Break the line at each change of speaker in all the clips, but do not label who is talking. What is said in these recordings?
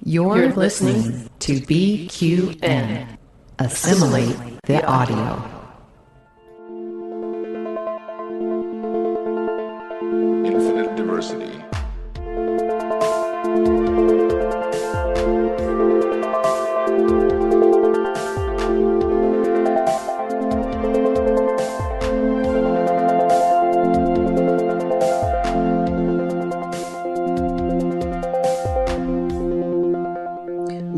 You're listening to BQN. Assimilate the audio.
Infinite diversity.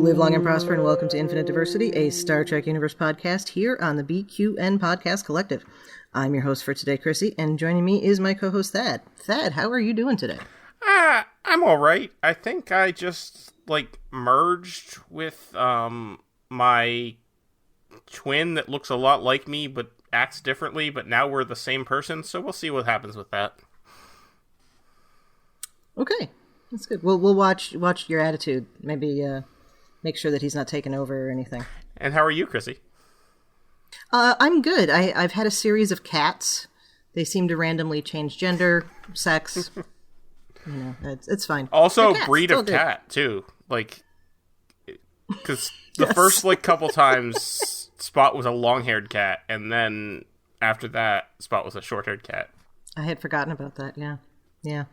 Live long and prosper, and welcome to Infinite Diversity, a Star Trek Universe podcast here on the BQN Podcast Collective. I'm your host for today, Chrissie, and joining me is my co-host, Thad. Thad, how are you doing today?
I'm all right. I think I just, merged with my twin that looks a lot like me but acts differently, but now we're the same person, so we'll see what happens with that.
Okay, that's good. We'll watch your attitude. Maybe make sure that he's not taken over or anything.
And how are you, Chrissie?
I'm good. I've had a series of cats. They seem to randomly change gender, sex. It's fine.
Also, breed of cat, too. Because the first, couple times, Spot was a long-haired cat, and then after that, Spot was a short-haired cat.
I had forgotten about that, yeah.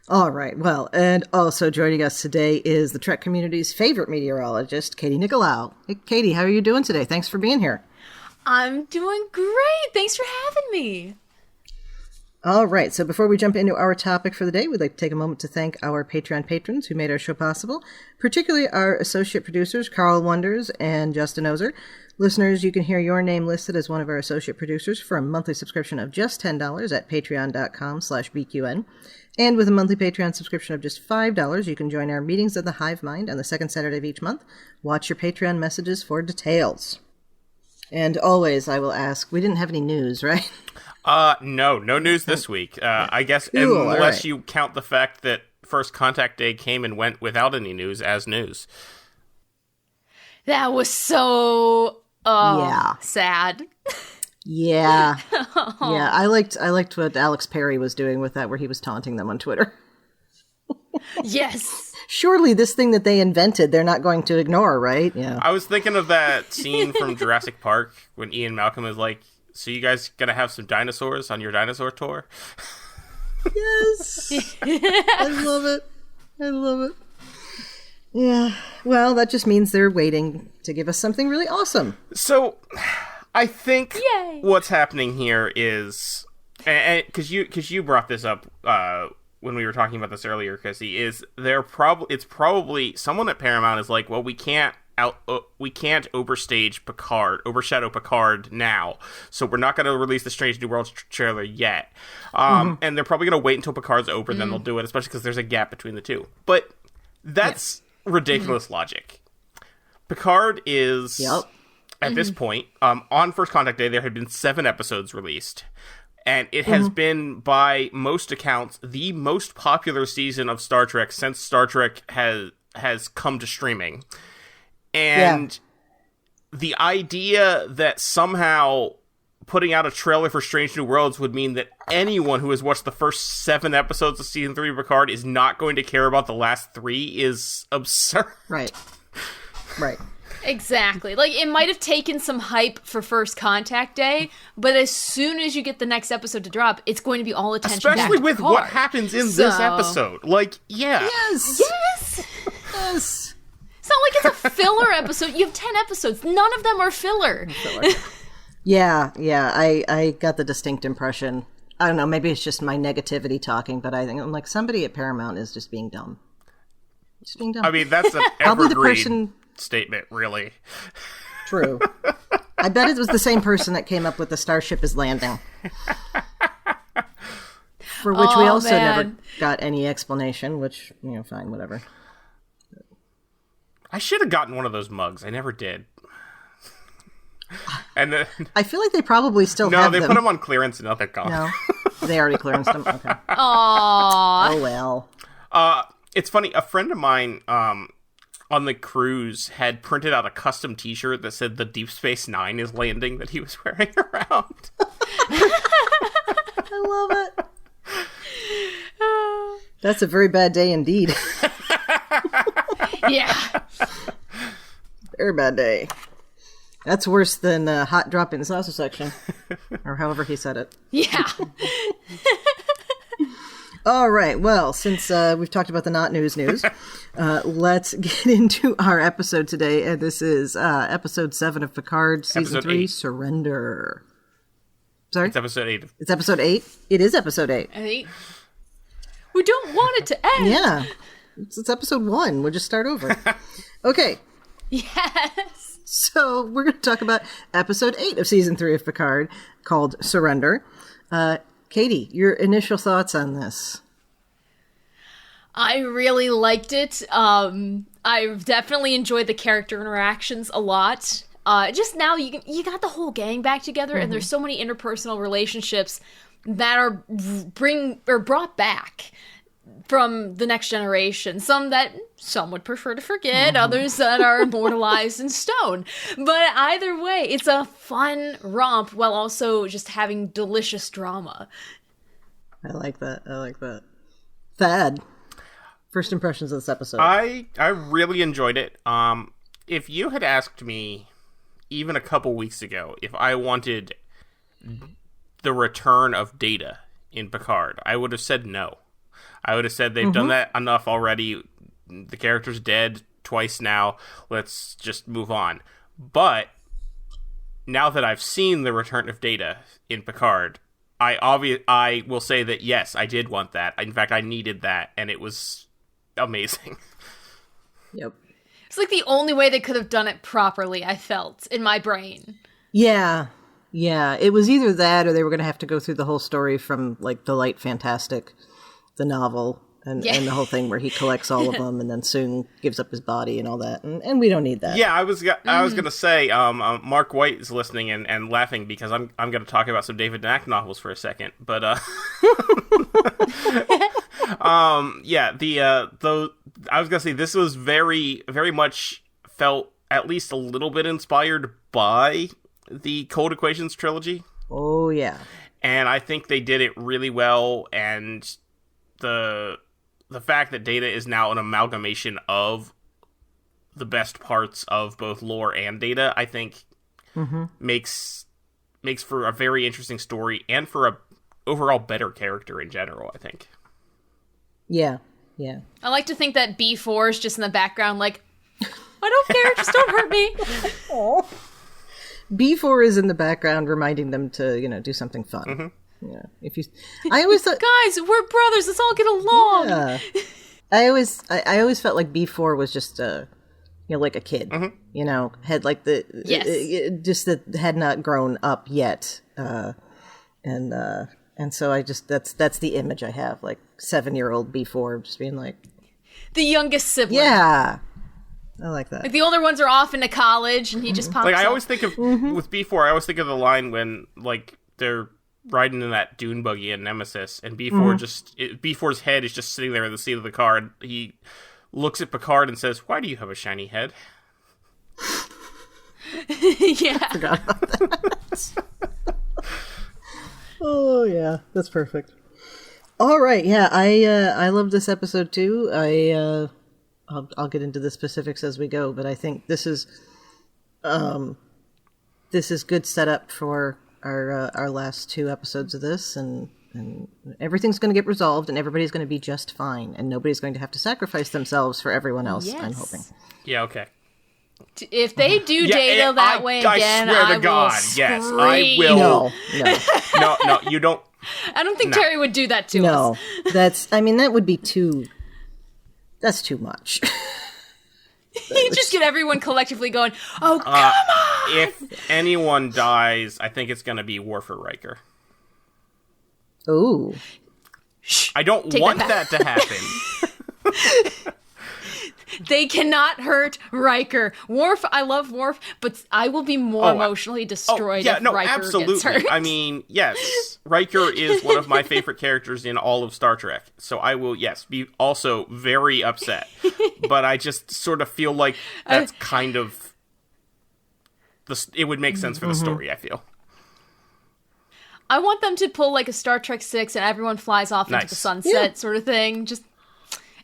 All right, well, and also joining us today is the Trek community's favorite meteorologist, Katie Nickolaou. Hey, Katie, how are you doing today? Thanks for being here.
I'm doing great. Thanks for having me.
All right, so before we jump into our topic for the day, we'd like to take a moment to thank our Patreon patrons who made our show possible, particularly our associate producers, Carl Wonders and Justin Ozer. Listeners, you can hear your name listed as one of our associate producers for a monthly subscription of just $10 at patreon.com/BQN. And with a monthly Patreon subscription of just $5, you can join our meetings of the Hive Mind on the second Saturday of each month. Watch your Patreon messages for details. And always, I will ask, we didn't have any news, right?
No news this week. I guess,
cool,
unless
right.
you count the fact that First Contact Day came and went without any news as news.
That was so sad.
Yeah. Yeah, I liked what Alex Perry was doing with that, where he was taunting them on Twitter.
Yes.
Surely this thing that they invented, they're not going to ignore, right? Yeah.
I was thinking of that scene from Jurassic Park when Ian Malcolm is like, so you guys gonna have some dinosaurs on your dinosaur tour?
Yes. I love it. Yeah. Well, that just means they're waiting to give us something really awesome.
So, I think
Yay.
What's happening here is, because you brought this up when we were talking about this earlier, Chrissie, is it's probably someone at Paramount is like, well, we can't overshadow Picard now, so we're not going to release the Strange New Worlds trailer yet, and they're probably going to wait until Picard's over, then they'll do it, especially because there's a gap between the two. But that's ridiculous logic. Picard is.
Yep.
At this point, on First Contact Day, there had been 7 episodes released, and it has been, by most accounts, the most popular season of Star Trek since Star Trek has come to streaming. And the idea that somehow putting out a trailer for Strange New Worlds would mean that anyone who has watched the first 7 episodes of Season 3 of Picard is not going to care about the last 3 is absurd.
Right.
Exactly. It might have taken some hype for First Contact Day, but as soon as you get the next episode to drop, it's going to be all attention
especially
back
with
to Picard.
What happens in this episode.
Yes.
It's not like it's a filler episode. You have 10 episodes. None of them are filler.
Yeah, I got the distinct impression. I don't know, maybe it's just my negativity talking, but I think I'm like, somebody at Paramount is just being dumb.
I mean, that's an
Probably the
evergreen
person...
statement, really.
True. I bet it was the same person that came up with the Starship is landing. For which we also never got any explanation, which, fine, whatever.
I should have gotten one of those mugs. I never did. And then,
I feel like they probably still have them.
No, they put them on clearance and now they're gone.
No, they already clearanced them? Okay.
Aww.
Oh, well.
It's funny, a friend of mine on the cruise had printed out a custom t-shirt that said the Deep Space Nine is landing that he was wearing around.
I love it. That's a very bad day indeed.
Yeah.
Very bad day. That's worse than hot drop in the salsa section. Or however he said it.
Yeah.
All right. Well, since we've talked about the not news, let's get into our episode today. And this is episode 7 of Picard, season 3, Surrender. Sorry?
It's episode 8.
It's episode 8? It is episode 8.
We don't want it to end.
Yeah. It's episode 1. We'll just start over. Okay.
Yes.
So we're going to talk about episode 8 of season 3 of Picard, called Surrender. Katie, your initial thoughts on this?
I really liked it. I definitely enjoyed the character interactions a lot. Just now, you got the whole gang back together, and there's so many interpersonal relationships that are brought back from the next generation. Some that some would prefer to forget, others that are immortalized in stone. But either way, it's a fun romp while also just having delicious drama.
I like that. Thad, first impressions of this episode.
I really enjoyed it. If you had asked me even a couple weeks ago if I wanted the return of Data in Picard, I would have said no. I would have said they've done that enough already. The character's dead twice now. Let's just move on. But now that I've seen the return of Data in Picard, I will say that yes, I did want that. In fact, I needed that, and it was amazing.
Yep.
It's like the only way they could have done it properly, I felt, in my brain.
Yeah. It was either that or they were going to have to go through the whole story from, like, The Light Fantastic, the novel, and the whole thing where he collects all of them and then soon gives up his body and all that. And we don't need that.
Yeah, I was going to say, Mark White is listening and laughing because I'm going to talk about some David Mack novels for a second. But, I was going to say this was very, very much felt at least a little bit inspired by the Cold Equations trilogy.
Oh, yeah.
And I think they did it really well, and the fact that Data is now an amalgamation of the best parts of both lore and Data, I think makes for a very interesting story and for a overall better character in general, I think.
Yeah.
I like to think that B4 is just in the background like, I don't care, just don't hurt me.
Oh. B4 is in the background reminding them to, do something fun. Yeah. I always thought,
guys, we're brothers. Let's all get along.
Yeah. I always felt like B4 was just like a kid. Had like just that had not grown up yet, and so I just that's the image I have, like 7-year-old B4 just being like
the youngest sibling.
Yeah. I like that.
Like the older ones are off into college, and he just pops.
Like I
up.
always think of with B4, I always think of the line when like they're riding in that dune buggy in Nemesis, and B4's head is just sitting there in the seat of the car, and he looks at Picard and says, "Why do you have a shiny head?"
Yeah.
I forgot about that. Oh yeah, that's perfect. All right, yeah, I love this episode too. I'll get into the specifics as we go, but I think this is good setup for our last 2 episodes of this, and everything's going to get resolved, and everybody's going to be just fine, and nobody's going to have to sacrifice themselves for everyone else.
Yes.
I'm hoping.
Yeah. Okay.
If they do Data that way again,
I swear to God,
will scream.
yes, I will.
No.
No, you don't.
I don't think Terry would do that to us.
No, that would be too. That's too much.
You just get everyone collectively going, "Oh, come on!"
If anyone dies, I think it's going to be Worf or Riker.
Ooh.
I don't want that to happen.
They cannot hurt Riker. Worf, I love Worf, but I will be more emotionally destroyed if Riker
absolutely.
gets hurt.
I mean, yes, Riker is one of my favorite characters in all of Star Trek, so I will, be also very upset. But I just sort of feel like that's kind of... it would make sense for the story, I feel.
I want them to pull like a Star Trek 6 and everyone flies off into the sunset sort of thing.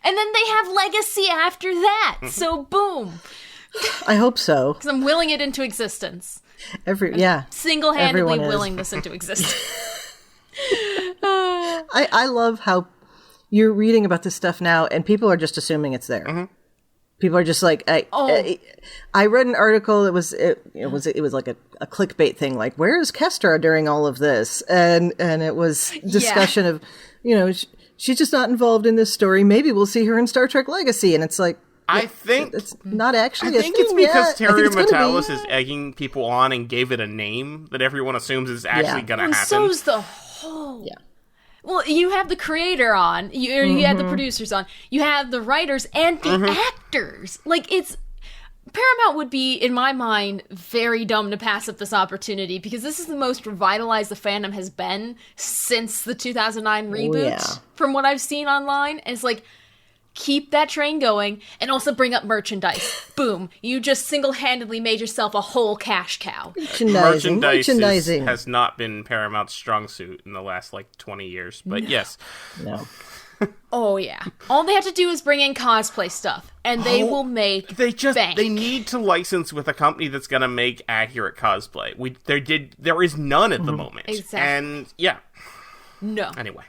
And then they have legacy after that. So boom.
I hope so.
Because I'm willing it into existence.
Everyone
Single-handedly
is.
willing this into existence.
I love how you're reading about this stuff now, and people are just assuming it's there.
Mm-hmm.
People are just like, I read an article. It was like a clickbait thing, like, where is Kestra during all of this? And it was discussion of, she's just not involved in this story. Maybe we'll see her in Star Trek Legacy, and it's like,
I think
it's not actually.
I think it's because Terry Matalas is egging people on and gave it a name that everyone assumes is actually going to happen.
So's the whole. Yeah. Well, you have the creator on, you have the producers on, you have the writers and the actors. Like, it's... Paramount would be, in my mind, very dumb to pass up this opportunity, because this is the most revitalized the fandom has been since the 2009 reboot, from what I've seen online. And it's like, keep that train going, and also bring up merchandise. Boom. You just single-handedly made yourself a whole cash cow.
Merchandising
has not been Paramount's strong suit in the last, 20 years. But yes.
No.
Oh, yeah. All they have to do is bring in cosplay stuff, and they will make bank.
They need to license with a company that's going to make accurate cosplay. There is none at the moment.
Exactly.
And, yeah.
No.
Anyway.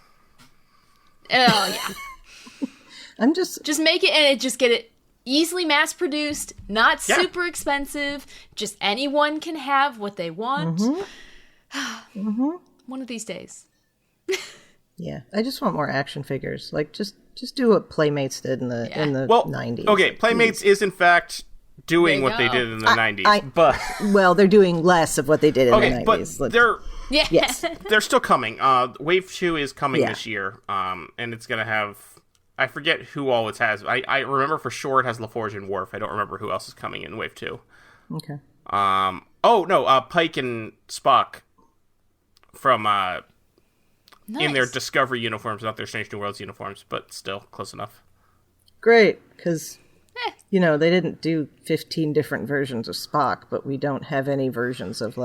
Oh, yeah.
I'm just
make it, and just get it easily mass produced, not super expensive. Just anyone can have what they want. One of these days.
Yeah, I just want more action figures. Like, just do what Playmates did in the 90s.
Okay, Playmates is in fact doing what they did in the 90s, but
well, they're doing less of what they did in the 90s.
But they're still coming. Wave 2 is coming this year, and it's gonna have. I forget who all it has. I remember for sure it has LaForge and Worf. I don't remember who else is coming in Wave 2.
Okay.
Pike and Spock from in their
Nice.
Discovery uniforms, not their Strange New Worlds uniforms, but still close enough.
Great, because they didn't do 15 different versions of Spock, but we don't have any versions of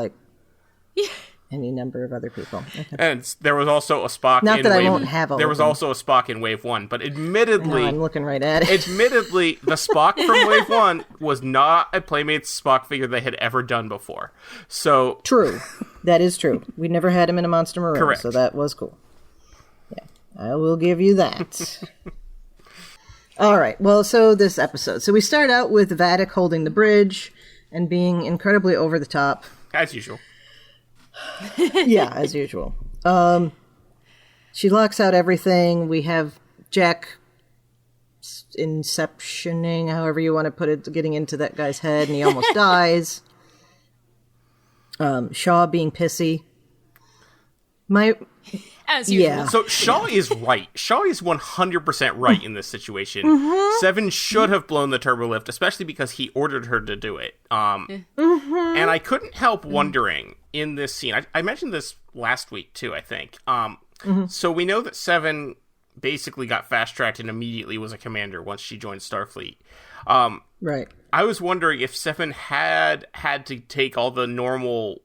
any number of other people. Okay.
And there was also a Spock
Not
in
that
Wave...
I won't have all
There
of
was
them.
also a Spock in Wave 1, but admittedly...
No, I'm looking right at it.
Admittedly, the Spock from Wave 1 was not a Playmates Spock figure they had ever done before. So...
True. That is true. We never had him in a Monster Maroon,
Correct.
so that was cool. Yeah, I will give you that. All right, well, so this episode. So we start out with Vadic holding the bridge and being incredibly over the top.
As usual.
Yeah, as usual. She locks out everything. We have Jack inceptioning, however you want to put it, getting into that guy's head, and he almost dies. Shaw being pissy.
As usual.
Yeah.
So Shaw is right. Shaw is 100% right in this situation. Seven should have blown the turbo lift, especially because he ordered her to do it. And I couldn't help wondering in this scene. I mentioned this last week too, I think. So we know that Seven basically got fast-tracked and immediately was a commander once she joined Starfleet.
Right.
I was wondering if Seven had to take all the normal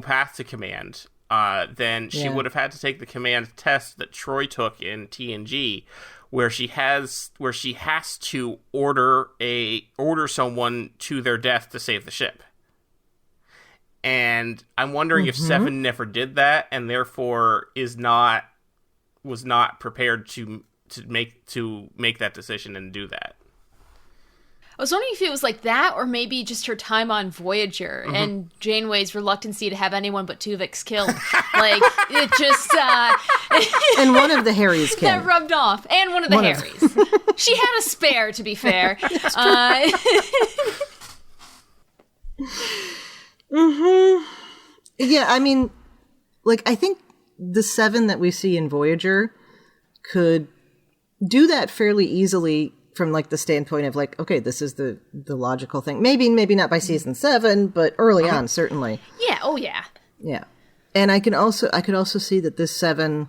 path to command. Then she would have had to take the command test that Troy took in TNG, where she has to order someone to their death to save the ship. And I'm wondering if Seven never did that, and therefore was not prepared to make that decision and do that.
I was wondering if it was like that, or maybe just her time on Voyager and Janeway's reluctancy to have anyone but Tuvix killed. Like, it just...
And one of the Harrys
that
can.
rubbed off. And one of the Harrys. She had a spare, to be fair.
Yeah, I mean, I think the Seven that we see in Voyager could do that fairly easily from the standpoint of okay, this is the logical thing. Maybe not by season 7, but early on, certainly.
Yeah, oh yeah.
Yeah. And I could also see that this Seven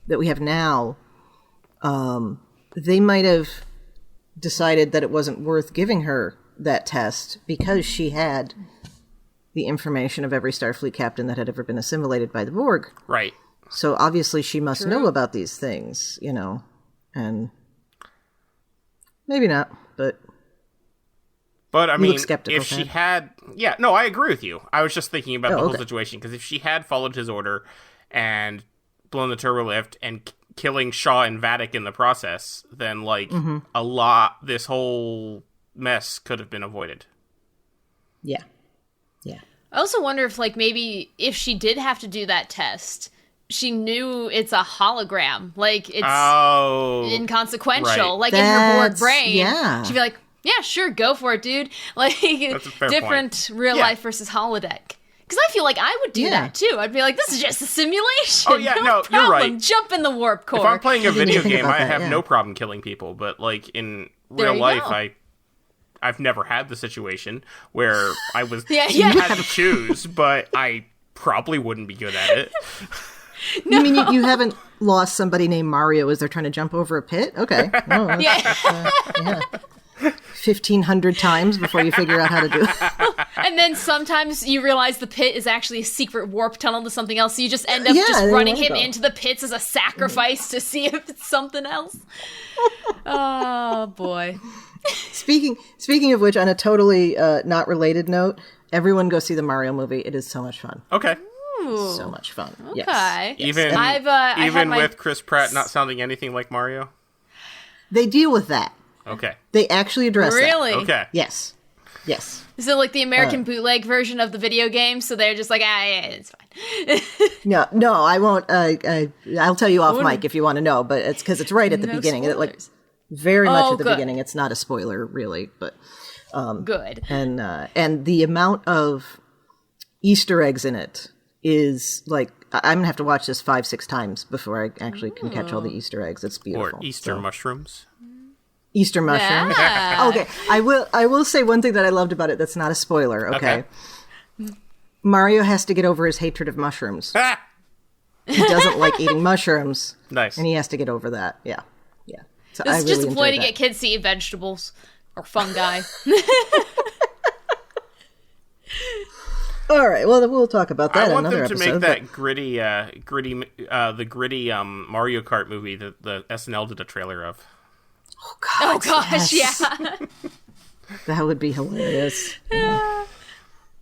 that we have now, they might have decided that it wasn't worth giving her that test because she had the information of every Starfleet captain that had ever been assimilated by the Borg.
Right.
So obviously she must know about these things, and maybe not, but
I
you
mean,
look skeptical,
if she
Thad.
had... Yeah, no, I agree with you. I was just thinking about the whole
okay.
situation, because if she had followed his order and blown the turbo lift and killing Shaw and Vatic in the process, then, like, this whole mess could have been avoided.
Yeah. Yeah.
I also wonder if, like, maybe if she did have to do that test, she knew it's a hologram. Like, it's inconsequential.
Right.
Like, in her bored
That's-
brain,
yeah.
she'd be like, yeah, sure, go for it, dude. Like,
That's a fair
different
point.
real
Yeah.
life versus holodeck. Because I feel like I would do
Yeah.
that, too. I'd be like, this is just a simulation.
Oh, yeah, no, you're
problem.
right.
Jump in the warp core.
If I'm playing a video
think
game,
about
I
that,
have
yeah.
no problem killing people, but, like, in
There
real
you
life,
go.
I've never had the situation where I was
Yeah.
had to choose, but I probably wouldn't be good at it.
You mean you haven't lost somebody named Mario as they're trying to jump over a pit? Okay. Oh, that's-
Yeah.
1,500 times before you figure out how to do it.
And then sometimes you realize the pit is actually a secret warp tunnel to something else, so you just end up
Yeah,
just
there
running
you
him
go.
into the pits as a sacrifice to see if it's something else. Oh, boy.
Speaking of which, on a totally not related note, everyone go see the Mario movie. It is so much fun.
Okay.
So much fun. Yes.
Okay.
Even
I had
even
my-
with Chris Pratt not sounding anything like Mario?
They deal with that.
Okay.
They actually address that.
Really?
Okay.
Yes. Yes.
Is it like the American bootleg version of the video game? So they're just like, yeah, it's fine.
No, I won't. I'll tell you off mic if you want to know, but it's because it's right at the
No
beginning.
spoilers.
Very much at the
good.
beginning. It's not a spoiler, really, but
Good.
and the amount of Easter eggs in it is like I'm gonna have to watch this 5-6 times before I actually can catch all the Easter eggs. It's beautiful.
Or Easter
So-
mushrooms.
Easter mushroom.
Yeah.
Okay, I will say one thing that I loved about it that's not a spoiler, okay? Mario has to get over his hatred of mushrooms.
Ah!
He doesn't like eating mushrooms.
Nice.
And he has to get over that. Yeah. Yeah. So
This
I
is
really
just a ploy to
enjoyed
get kids to eat vegetables or fungi.
that. All right, well, we'll talk about that
I
in
want
another
them to
episode.
make that gritty Mario Kart movie that the SNL did a trailer of.
Oh gosh,
yes.
yeah.
That would be hilarious.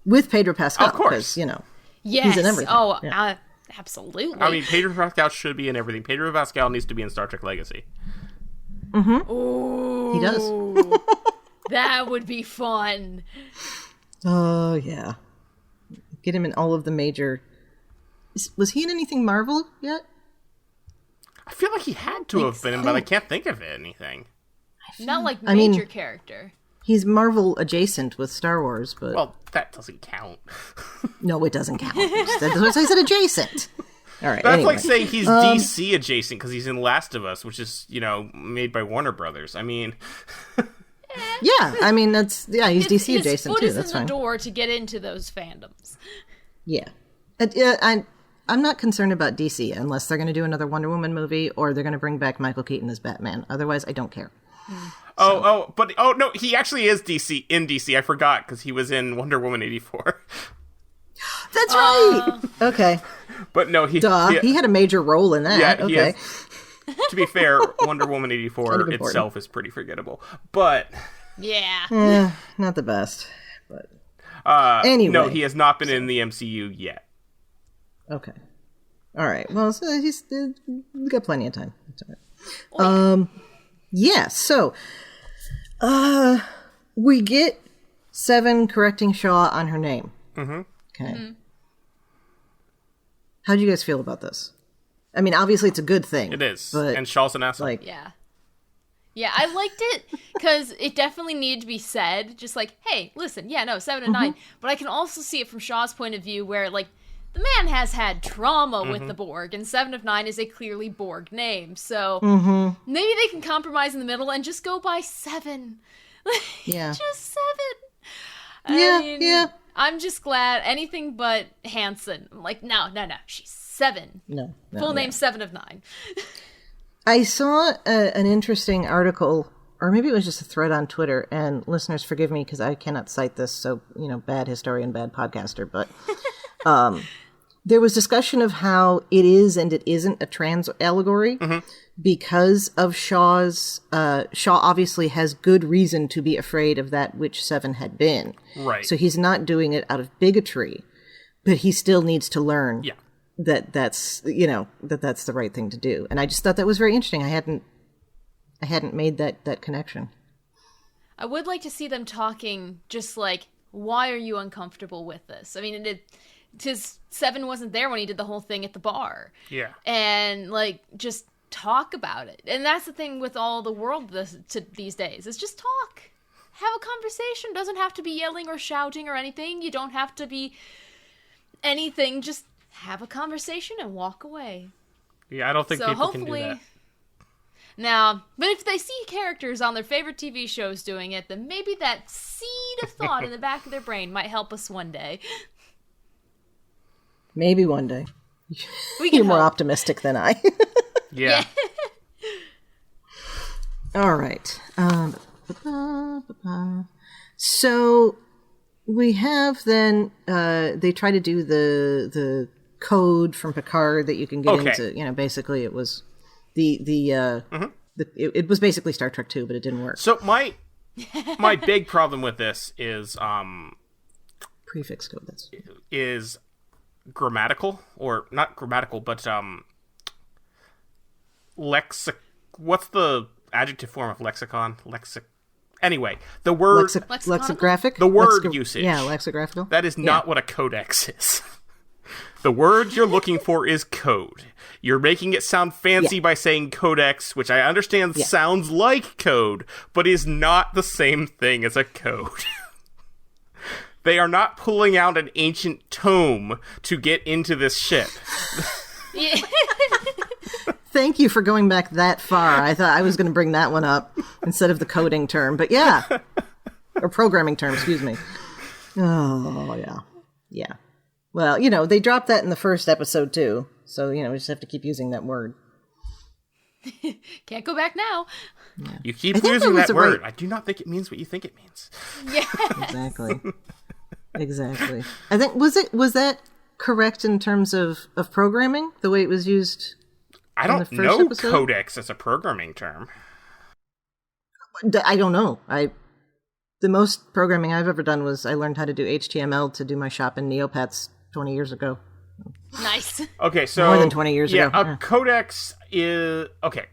With Pedro Pascal.
Of course.
'cause, you know.
Yes.
in everything.
Oh,
Yeah.
absolutely.
I mean, Pedro Pascal should be in everything. Pedro Pascal needs to be in Star Trek Legacy.
Ooh,
He does.
that would be fun.
Oh, yeah. Get him in all of the major... Was he in anything Marvel yet?
I feel like he had to have been, but I can't think of anything.
Not like
I mean-
major character.
He's Marvel adjacent with Star Wars, but...
Well, that doesn't count.
no, it doesn't count. That's why I said adjacent. All right,
That's
anyway.
like saying he's DC adjacent because he's in Last of Us, which is, made by Warner Brothers. I mean...
Yeah, I mean, that's... Yeah, he's DC
His
adjacent,
foot
too.
is
That's
in the
fine.
door to get into those fandoms.
Yeah. I'm not concerned about DC unless they're going to do another Wonder Woman movie or they're going to bring back Michael Keaton as Batman. Otherwise, I don't care.
No, he actually is in DC. I forgot because he was in Wonder Woman 84.
That's right! Okay.
But no,
He had a major role in that.
Yeah, he
okay.
is. To be fair, Wonder Woman 84
Kind of important.
itself is pretty forgettable. But
Yeah.
Not the best. But
anyway, no,
Anyway.
he has not been in the MCU yet.
okay. All right. Well, so we got plenty of time. That's all right. Yeah, so we get Seven correcting Shaw on her name. Mm-hmm. Okay. How do you guys feel about this? I mean, obviously it's a good thing.
It is.
But,
And Shaw's an asshole.
like,
Yeah. Yeah, I liked it because it definitely needed to be said. Just like, hey, listen, 7 and 9. But I can also see it from Shaw's point of view where, like, the man has had trauma with the Borg, and 7 of 9 is a clearly Borg name. So maybe they can compromise in the middle and just go by 7.
yeah.
Just 7.
Yeah,
I mean,
yeah.
I'm just glad. Anything but Hanson. I'm like, no. She's 7.
No.
Full name 7 of 9.
I saw an interesting article, or maybe it was just a thread on Twitter, and listeners forgive me because I cannot cite this, so, bad historian, bad podcaster, but There was discussion of how it is and it isn't a trans allegory because of Shaw's. Shaw obviously has good reason to be afraid of that which Seven had been.
Right.
So he's not doing it out of bigotry, but he still needs to learn that's the right thing to do. And I just thought that was very interesting. I hadn't made that connection.
I would like to see them talking just like, why are you uncomfortable with this? I mean, because Seven wasn't there when he did the whole thing at the bar. Yeah. And, like, just talk about it. And that's the thing with all the world these days, is just talk. Have a conversation. Doesn't have to be yelling or shouting or anything. You don't have to be anything. Just have a conversation and walk away.
Yeah, I don't think people can do that.
Now, but if they see characters on their favorite TV shows doing it, then maybe that seed of thought in the back of their brain might help us one day.
Maybe one day. You're more optimistic than I.
Yeah.
All right. So we have then, they try to do the code from Picard that you can get into, basically it was it was basically Star Trek 2, but it didn't work.
So my big problem with this is
prefix code.
Is grammatical, or not grammatical, but what's the adjective form of lexicon? Anyway, the word
lexicographic.
The word usage.
Yeah, lexicographical.
That is not what a codex is. The word you're looking for is code. You're making it sound fancy by saying codex, which I understand sounds like code, but is not the same thing as a code. They are not pulling out an ancient tome to get into this ship.
Thank you for going back that far. I thought I was going to bring that one up instead of the coding term, but or programming term, excuse me. Oh, yeah. Yeah. Well, they dropped that in the first episode, too. So, we just have to keep using that word.
Can't go back now.
Yeah. You keep using that word. I do not think it means what you think it means.
Yeah.
Exactly. I think, was that correct in terms of programming, the way it was used?
I don't know codex as a programming term.
I don't know. The most programming I've ever done was I learned how to do HTML to do my shop in Neopets 20 years ago.
Nice.
Okay, so
more than 20 years ago.
A codex is okay.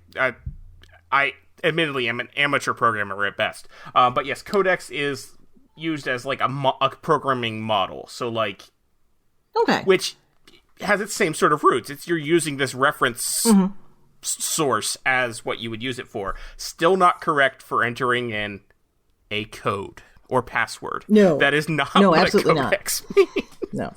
I admittedly am an amateur programmer at best, but yes, codex is used as like a programming model. So like, which has its same sort of roots. It's you're using this reference source as what you would use it for. Still not correct for entering in a code or password.
No,
that is not what absolutely a codex means.
No.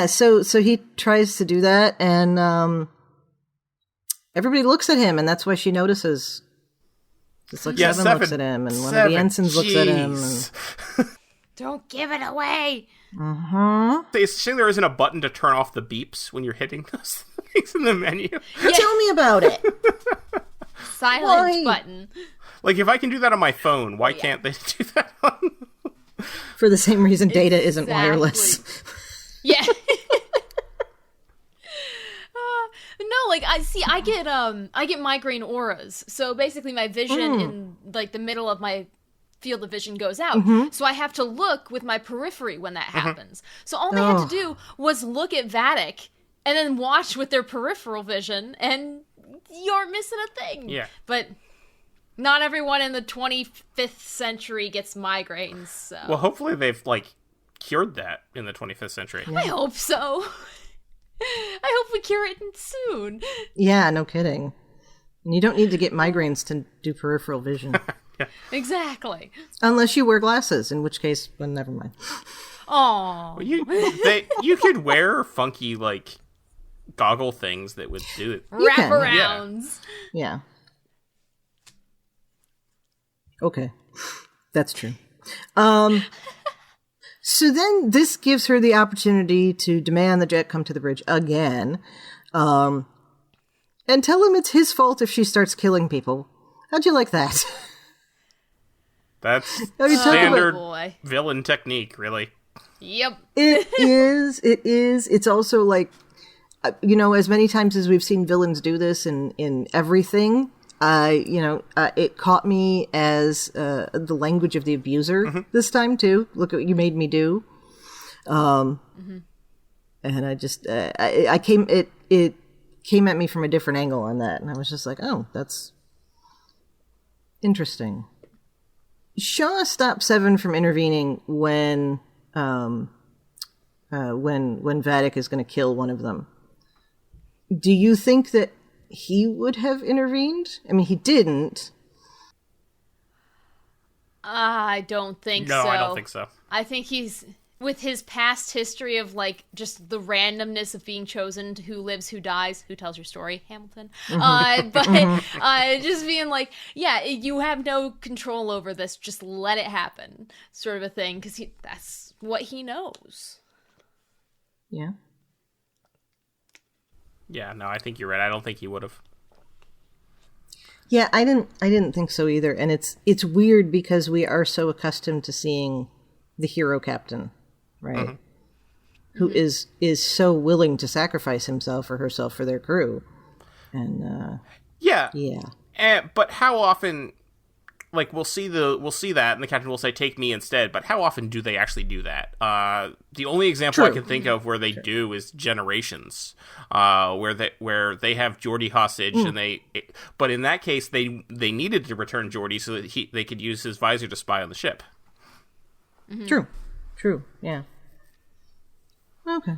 So he tries to do that, and everybody looks at him, and that's why she notices. Just like Seven looks at him, and one of the ensigns looks at him. And...
Don't give it away!
It's a shame there isn't a button to turn off the beeps when you're hitting those things in the menu.
Yeah. Tell me about it!
Silent button.
Like, if I can do that on my phone, why can't they do that on...
For the same reason data isn't wireless.
Yeah. No, like I get migraine auras. So basically my vision in like the middle of my field of vision goes out. So I have to look with my periphery when that happens. So all they had to do was look at Vatic and then watch with their peripheral vision, and you're missing a thing. Yeah. But not everyone in the 25th century gets migraines. So.
Well, hopefully they've like cured that in the 25th century.
I hope so. I hope we cure it soon.
Yeah, no kidding. And you don't need to get migraines to do peripheral vision.
Yeah.
Exactly.
Unless you wear glasses, in which case, well, never mind.
Oh,
you could wear funky like goggle things that would do it.
Wraparounds.
Yeah. Okay, that's true. So then this gives her the opportunity to demand the jet come to the bridge again, and tell him it's his fault if she starts killing people. How'd you like that?
That's standard villain technique, really.
Yep.
It is. It's also like, as many times as we've seen villains do this in everything, it caught me as the language of the abuser this time too. Look at what you made me do. And I just, it came at me from a different angle on that. And I was just like, oh, that's interesting. Shaw stopped Seven from intervening when Vadic is going to kill one of them. Do you think that he would have intervened? I mean, he didn't.
I don't think so.
No, I don't think so.
I think he's, with his past history of, like, just the randomness of being chosen to who lives, who dies, who tells your story, Hamilton. Just being like, yeah, you have no control over this, just let it happen, sort of a thing, because that's what he knows.
Yeah.
Yeah, no, I think you're right. I don't think he would have.
Yeah, I didn't think so either. And it's weird because we are so accustomed to seeing the hero captain, right? Who is so willing to sacrifice himself or herself for their crew. And
yeah.
Yeah.
But how often, like, we'll see that and the captain will say, take me instead, but how often do they actually do that? The only example I can think of where they do is Generations, where they have Geordi hostage and but in that case they needed to return Geordi so that they could use his visor to spy on the ship.
True, yeah. Okay.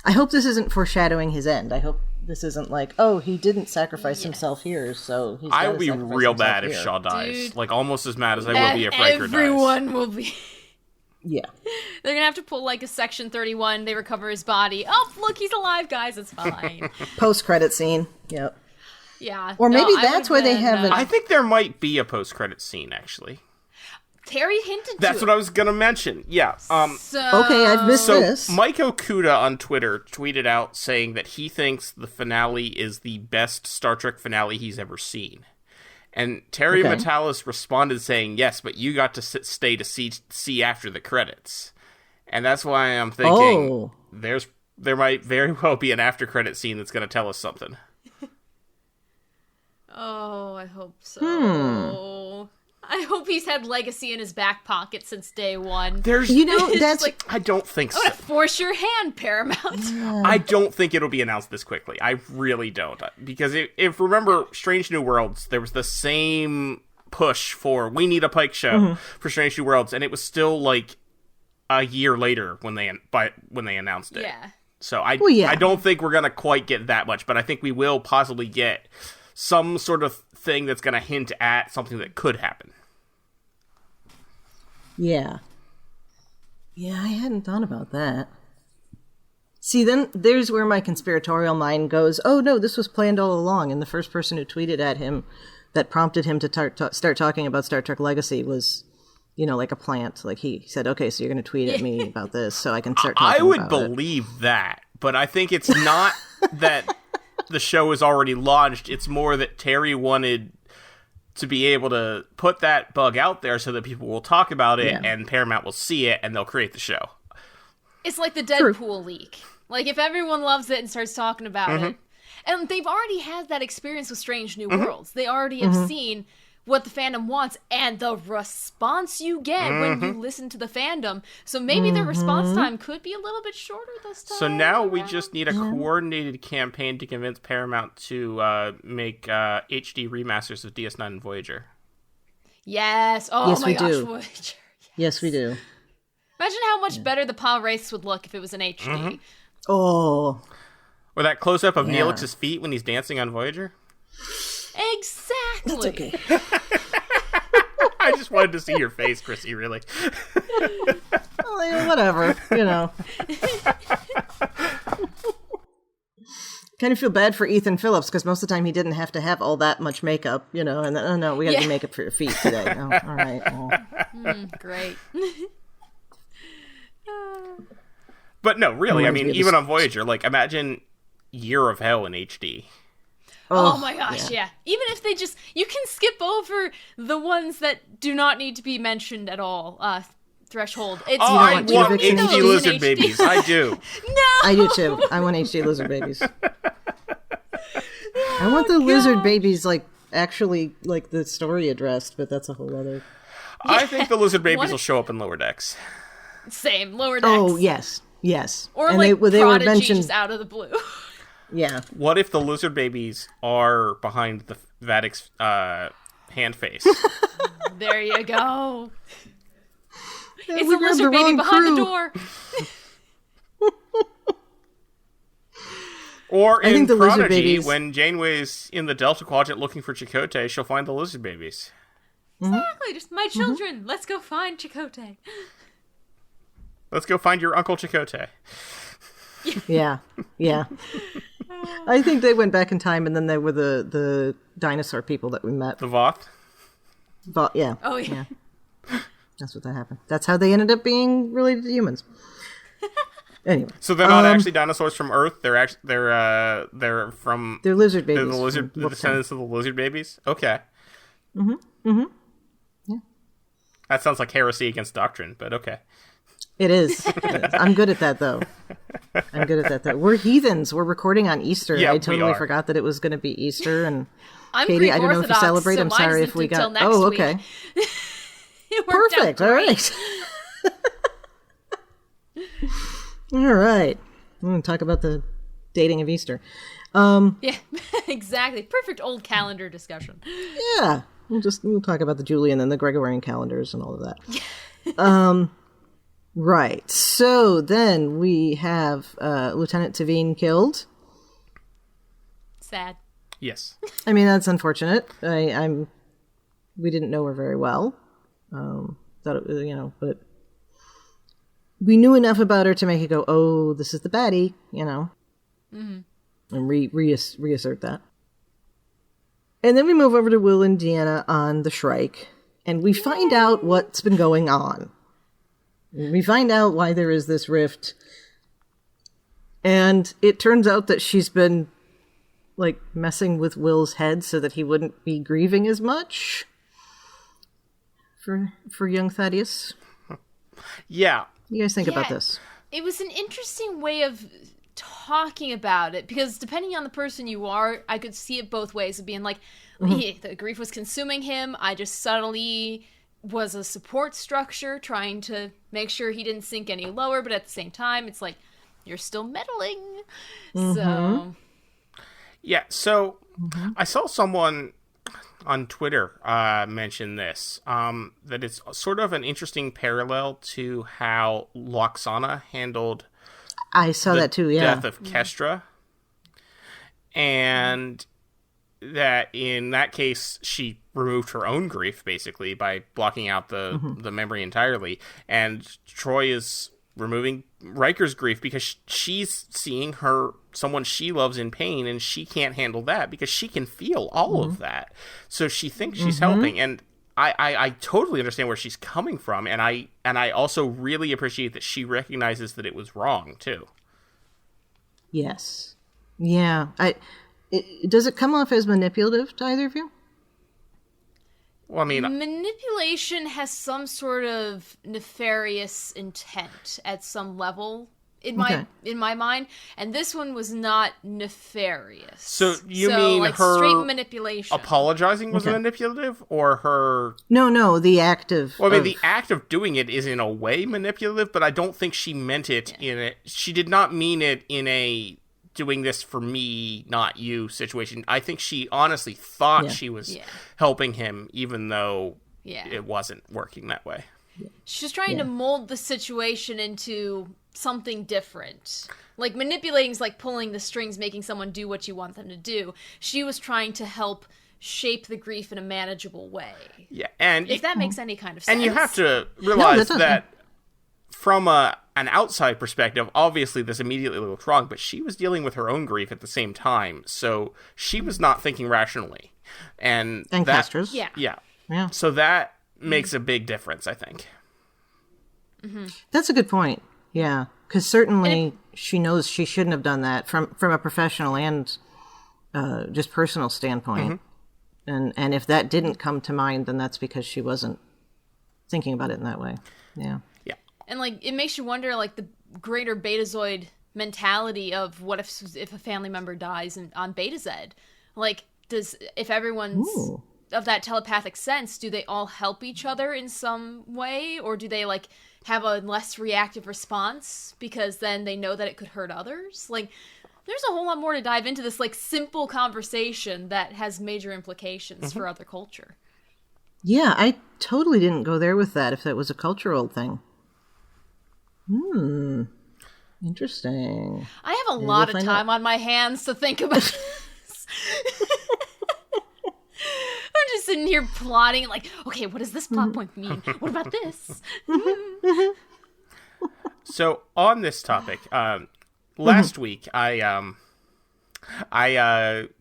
I hope this isn't foreshadowing his end. I hope this isn't like, oh, he didn't sacrifice himself here, so he's
I would be real mad if Shaw dies.
Dude,
like, almost as mad as I will be if Riker dies.
Everyone will be.
Yeah.
They're gonna have to pull, like, a Section 31, they recover his body. Oh, look, he's alive, guys, it's fine.
Post-credit scene, yep.
Yeah.
Or maybe that's why they have
I think there might be a post-credit scene, actually.
Terry hinted to
That's what I was gonna mention. Yeah.
Okay, I've missed this.
Mike Okuda on Twitter tweeted out saying that he thinks the finale is the best Star Trek finale he's ever seen. And Terry Matalas responded saying, yes, but you got to stay to see after the credits. And that's why I'm thinking there might very well be an after-credit scene that's going to tell us something.
Oh, I hope so. I hope he's had Legacy in his back pocket since day one.
That's like, I don't think so.
I'm gonna force your hand, Paramount.
I don't think it'll be announced this quickly. I really don't. Because if remember Strange New Worlds, there was the same push for we need a Pike show for Strange New Worlds, and it was still like a year later when they announced it.
Yeah.
So I don't think we're gonna quite get that much, but I think we will possibly get some sort of thing that's gonna hint at something that could happen.
Yeah. Yeah, I hadn't thought about that. See, then there's where my conspiratorial mind goes, oh no, this was planned all along, and the first person who tweeted at him that prompted him to start talking about Star Trek Legacy was, like a plant. Like he said, okay, so you're going to tweet at me about this so I can start talking about it.
I would believe that, but I think it's not that the show is already launched. It's more that Terry wanted to be able to put that bug out there so that people will talk about it and Paramount will see it and they'll create the show.
It's like the Deadpool leak. Like, if everyone loves it and starts talking about it, and they've already had that experience with Strange New Worlds. They already have seen what the fandom wants and the response you get when you listen to the fandom. So maybe the response time could be a little bit shorter this time.
So now we just need a coordinated campaign to convince Paramount to make HD remasters of DS9 and Voyager.
Yes. Oh
yes,
my gosh,
do.
Voyager.
Yes, we do.
Imagine how much better the PAL race would look if it was in HD.
Oh.
Or that close-up of Neelix's feet when he's dancing on Voyager.
Exactly.
That's okay.
I just wanted to see your face, Chrissy, really.
Well, yeah, whatever, Kind of feel bad for Ethan Phillips because most of the time he didn't have to have all that much makeup, and then, oh no, we got to do makeup for your feet today. Oh, all right. Well.
Great.
But no, really, I mean, even on Voyager, like, imagine Year of Hell in HD.
Oh my gosh, yeah. Even if they you can skip over the ones that do not need to be mentioned at all. threshold. It's
I
want
want
eviction
HD
notice?
lizard babies. I do.
No!
I do too. I want HD lizard babies. I want the lizard babies, like, actually, like, the story addressed, but that's a whole other...
I think the lizard babies will show up in Lower Decks.
Same, Lower Decks.
Oh, yes.
Or,
and
like,
they were
Prodigy
mentioned...
just out of the blue.
Yeah.
What if the lizard babies are behind the Vadic's hand face?
There you go.
Yeah,
It's
we
a
grabbed
lizard
the
baby
wrong
behind
crew.
the door.
Or
I
in
think the lizard
Prodigy,
babies-
when Janeway's in the Delta Quadrant looking for Chakotay, she'll find the lizard babies.
Exactly, just my children. Let's go find Chakotay.
Let's go find your Uncle Chakotay.
Yeah. I think they went back in time, and then they were the dinosaur people that we met.
The Voth?
But, yeah.
Oh, yeah.
That's what that happened. That's how they ended up being related to humans. Anyway.
So they're not actually dinosaurs from Earth. They're from.
They're lizard babies.
They're the descendants of the lizard babies. Okay.
Yeah.
That sounds like heresy against doctrine, but okay.
It is. I'm good at that, though. We're heathens. We're recording on Easter.
Yeah,
I totally
we are.
forgot that it was going to be Easter. And
I'm
Katie,
Greek
I don't know if you
Orthodox,
celebrate.
so
I'm
mine
sorry
isn't
if we
until
got.
next
Oh,
week.
okay.
It worked out
Perfect. All
great.
right. All right. I'm going to talk about the dating of Easter.
Yeah, exactly. Perfect old calendar discussion.
Yeah. We'll talk about the Julian and the Gregorian calendars and all of that. Right. So then we have Lieutenant Tavine killed.
Sad.
Yes.
I mean, that's unfortunate. We didn't know her very well. Thought it, but we knew enough about her to make it go, oh, this is the baddie, and reassert that. And then we move over to Will and Deanna on the Shrike, and we find out what's been going on. We find out why there is this rift, and it turns out that she's been, like, messing with Will's head so that he wouldn't be grieving as much for young Thaddeus.
Yeah.
What do you guys think about this?
It was an interesting way of talking about it, because depending on the person you are, I could see it both ways of being like, the grief was consuming him. I just subtly was a support structure trying to make sure he didn't sink any lower, but at the same time, it's like, you're still meddling. So...
Yeah, so I saw someone on Twitter mention this, that it's sort of an interesting parallel to how Loxana handled
I saw that too, yeah.
death of Kestra, and that in that case she removed her own grief basically by blocking out the memory entirely, and Troy is removing Riker's grief because she's seeing someone she loves in pain, and she can't handle that because she can feel all of that. So she thinks she's helping, and I totally understand where she's coming from, and I also really appreciate that she recognizes that it was wrong too.
Yes. Yeah. Does it come off as manipulative to either of you?
Well, I mean,
manipulation has some sort of nefarious intent at some level in my mind, and this one was not nefarious.
So you mean
like
her
straight manipulation?
Apologizing was manipulative, or her?
No, the act of...
Well, I mean, the act of doing it is in a way manipulative, but I don't think she meant it in it. She did not mean it in a doing this for me, not you situation. I think she honestly thought she was helping him, even though it wasn't working that way.
She's trying to mold the situation into something different. Like, manipulating is like pulling the strings, making someone do what you want them to do. She was trying to help shape the grief in a manageable way.
Yeah, and
if that makes any kind of sense.
And you have to realize
that
that from an outside perspective, obviously this immediately looks wrong, but she was dealing with her own grief at the same time, so she was not thinking rationally. And
Kestra's.
Yeah. So that makes a big difference, I think.
That's a good point. Yeah, because certainly she knows she shouldn't have done that from a professional and just personal standpoint. And if that didn't come to mind, then that's because she wasn't thinking about it in that way. Yeah.
And, like, it makes you wonder, like, the greater Betazoid mentality of what if a family member dies on Betazed? Like, if everyone's of that telepathic sense, do they all help each other in some way? Or do they, like, have a less reactive response because then they know that it could hurt others? Like, there's a whole lot more to dive into this, like, simple conversation that has major implications for other culture.
Yeah, I totally didn't go there with that, if that was a cultural thing. Interesting.
I have a lot of time on my hands to think about this. I'm just sitting here plotting, like, okay, what does this plot point mean? What about this?
So, on this topic, last week, I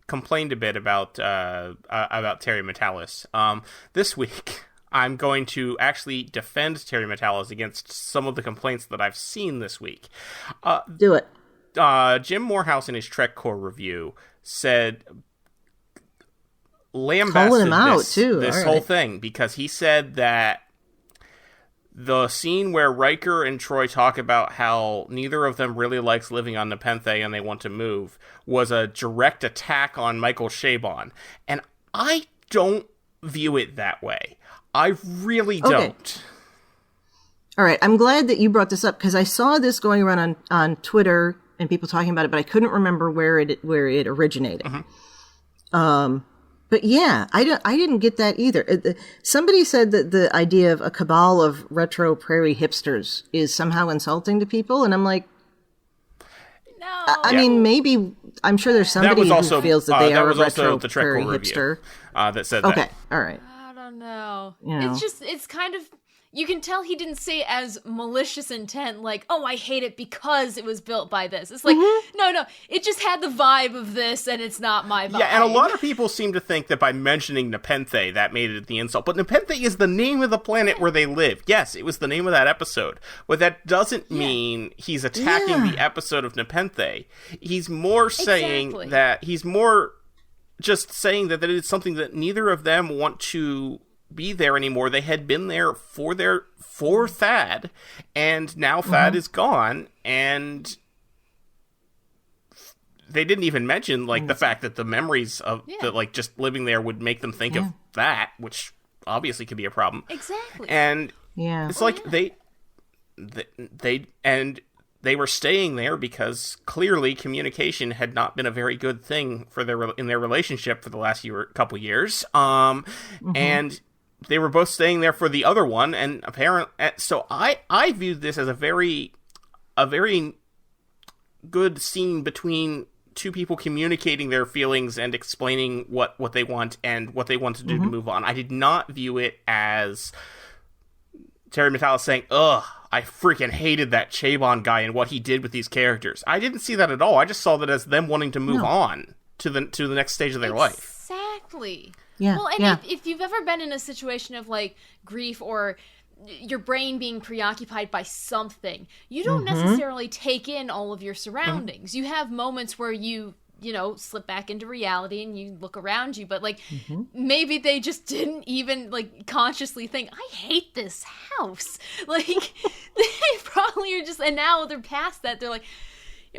complained a bit about Terry Matalas. This week, I'm going to actually defend Terry Matalas against some of the complaints that I've seen this week.
Do it.
Jim Morehouse in his Trek Core review said,
calling him out too.
This whole thing, because he said that the scene where Riker and Troy talk about how neither of them really likes living on Nepenthe and they want to move was a direct attack on Michael Chabon. And I don't view it that way. I really don't.
All right. I'm glad that you brought this up because I saw this going around on Twitter and people talking about it, but I couldn't remember where it originated. But yeah, I didn't get that either. Somebody said that the idea of a cabal of retro prairie hipsters is somehow insulting to people, and I'm like,
no.
I mean, maybe I'm sure there's somebody who feels that they are a retro
the
prairie hipster
that said that.
Okay, all right.
I don't know.
You know.
It's kind of. You can tell he didn't say it as malicious intent, like, oh, I hate it because it was built by this. It's like, no, it just had the vibe of this, and it's not my vibe.
Yeah, and a lot of people seem to think that by mentioning Nepenthe, that made it the insult. But Nepenthe is the name of the planet where they live. Yes, it was the name of that episode. But that doesn't mean he's attacking the episode of Nepenthe. He's more saying that, he's more just saying that it is something that neither of them want to be there anymore. They had been there for Thad, and now Thad is gone, and they didn't even mention like the fact that the memories of the, like, just living there would make them think of that, which obviously could be a problem.
Exactly.
And it's like they were staying there because clearly communication had not been a very good thing for in their relationship for the last couple years. And they were both staying there for the other one, and so I viewed this as a very good scene between two people communicating their feelings and explaining what they want and what they want to do to move on. I did not view it as Terry Matalas saying, ugh, I freaking hated that Chabon guy and what he did with these characters. I didn't see that at all. I just saw that as them wanting to move on to the next stage of their life.
Exactly.
Yeah.
Well, and if you've ever been in a situation of, like, grief or your brain being preoccupied by something, you don't necessarily take in all of your surroundings. You have moments where you slip back into reality and you look around you, but, like, maybe they just didn't even, like, consciously think, I hate this house. Like, they probably are just, and now they're past that. They're like,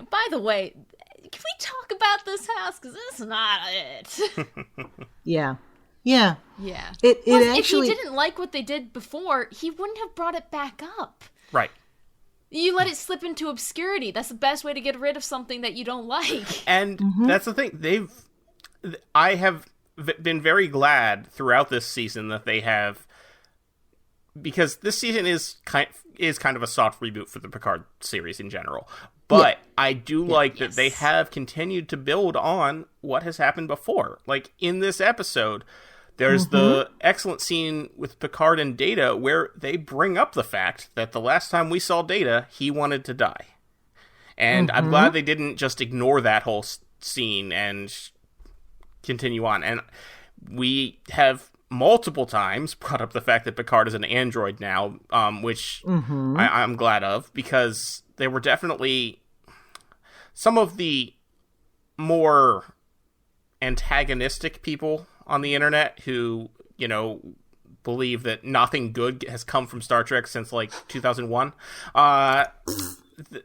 by the way, can we talk about this house? Because this is not it.
Yeah.
Plus,
Actually,
if he didn't like what they did before, he wouldn't have brought it back up.
Right.
You let it slip into obscurity. That's the best way to get rid of something that you don't like.
And that's the thing. I have been very glad throughout this season that they have, because this season is kind of a soft reboot for the Picard series in general. But I do like that they have continued to build on what has happened before. Like, in this episode, there's the excellent scene with Picard and Data where they bring up the fact that the last time we saw Data, he wanted to die. And I'm glad they didn't just ignore that whole scene and continue on. And we have multiple times brought up the fact that Picard is an android now, which I'm glad of, because there were definitely some of the more antagonistic people on the internet who, believe that nothing good has come from Star Trek since, like, 2001,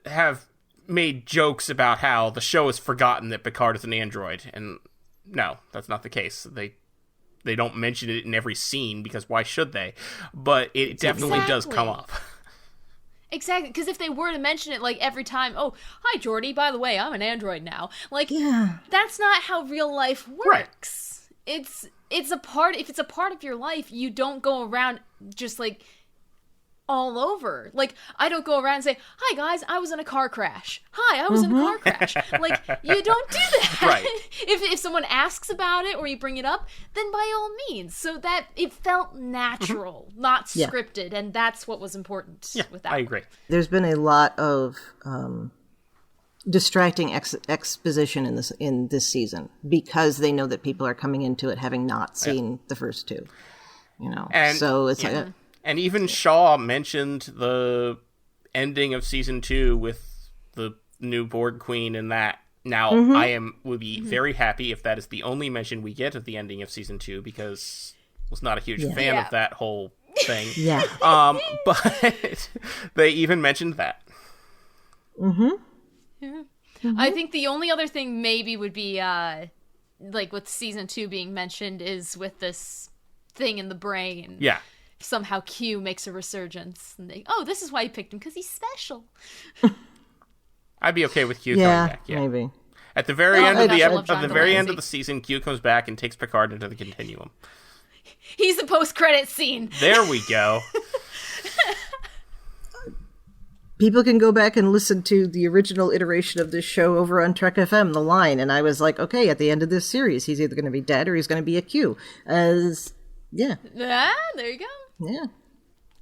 have made jokes about how the show has forgotten that Picard is an android. And no, that's not the case. They don't mention it in every scene, because why should they? But it definitely does come up.
Exactly, because if they were to mention it, like, every time, oh, hi, Geordi, by the way, I'm an android now. Like, that's not how real life works. Right. If it's a part of your life, you don't go around just, like, all over. Like, I don't go around and say, hi, guys, I was in a car crash. Hi, I was in a car crash. Like, you don't do that.
Right.
If someone asks about it or you bring it up, then by all means. So that it felt natural, not scripted, and that's what was important with that.
I agree.
There's been a lot of distracting exposition in this season, because they know that people are coming into it having not seen the first two. You know,
and,
so it's like...
And even Shaw mentioned the ending of season 2 with the new Borg Queen and that. Now, I would be very happy if that is the only mention we get of the ending of season 2, because I was not a huge fan of that whole thing. But they even mentioned that.
I think the only other thing maybe would be, like, with season 2 being mentioned is with this thing in the brain.
Yeah.
Somehow Q makes a resurgence, and this is why you picked him, because he's special.
I'd be okay with Q coming back. Yeah,
maybe.
At the very end of the season, Q comes back and takes Picard into the Continuum.
He's the post-credit scene.
There we go.
People can go back and listen to the original iteration of this show over on Trek FM, The Line, and I was like, okay, at the end of this series, he's either going to be dead or he's going to be a Q. Yeah.
There you go.
Yeah.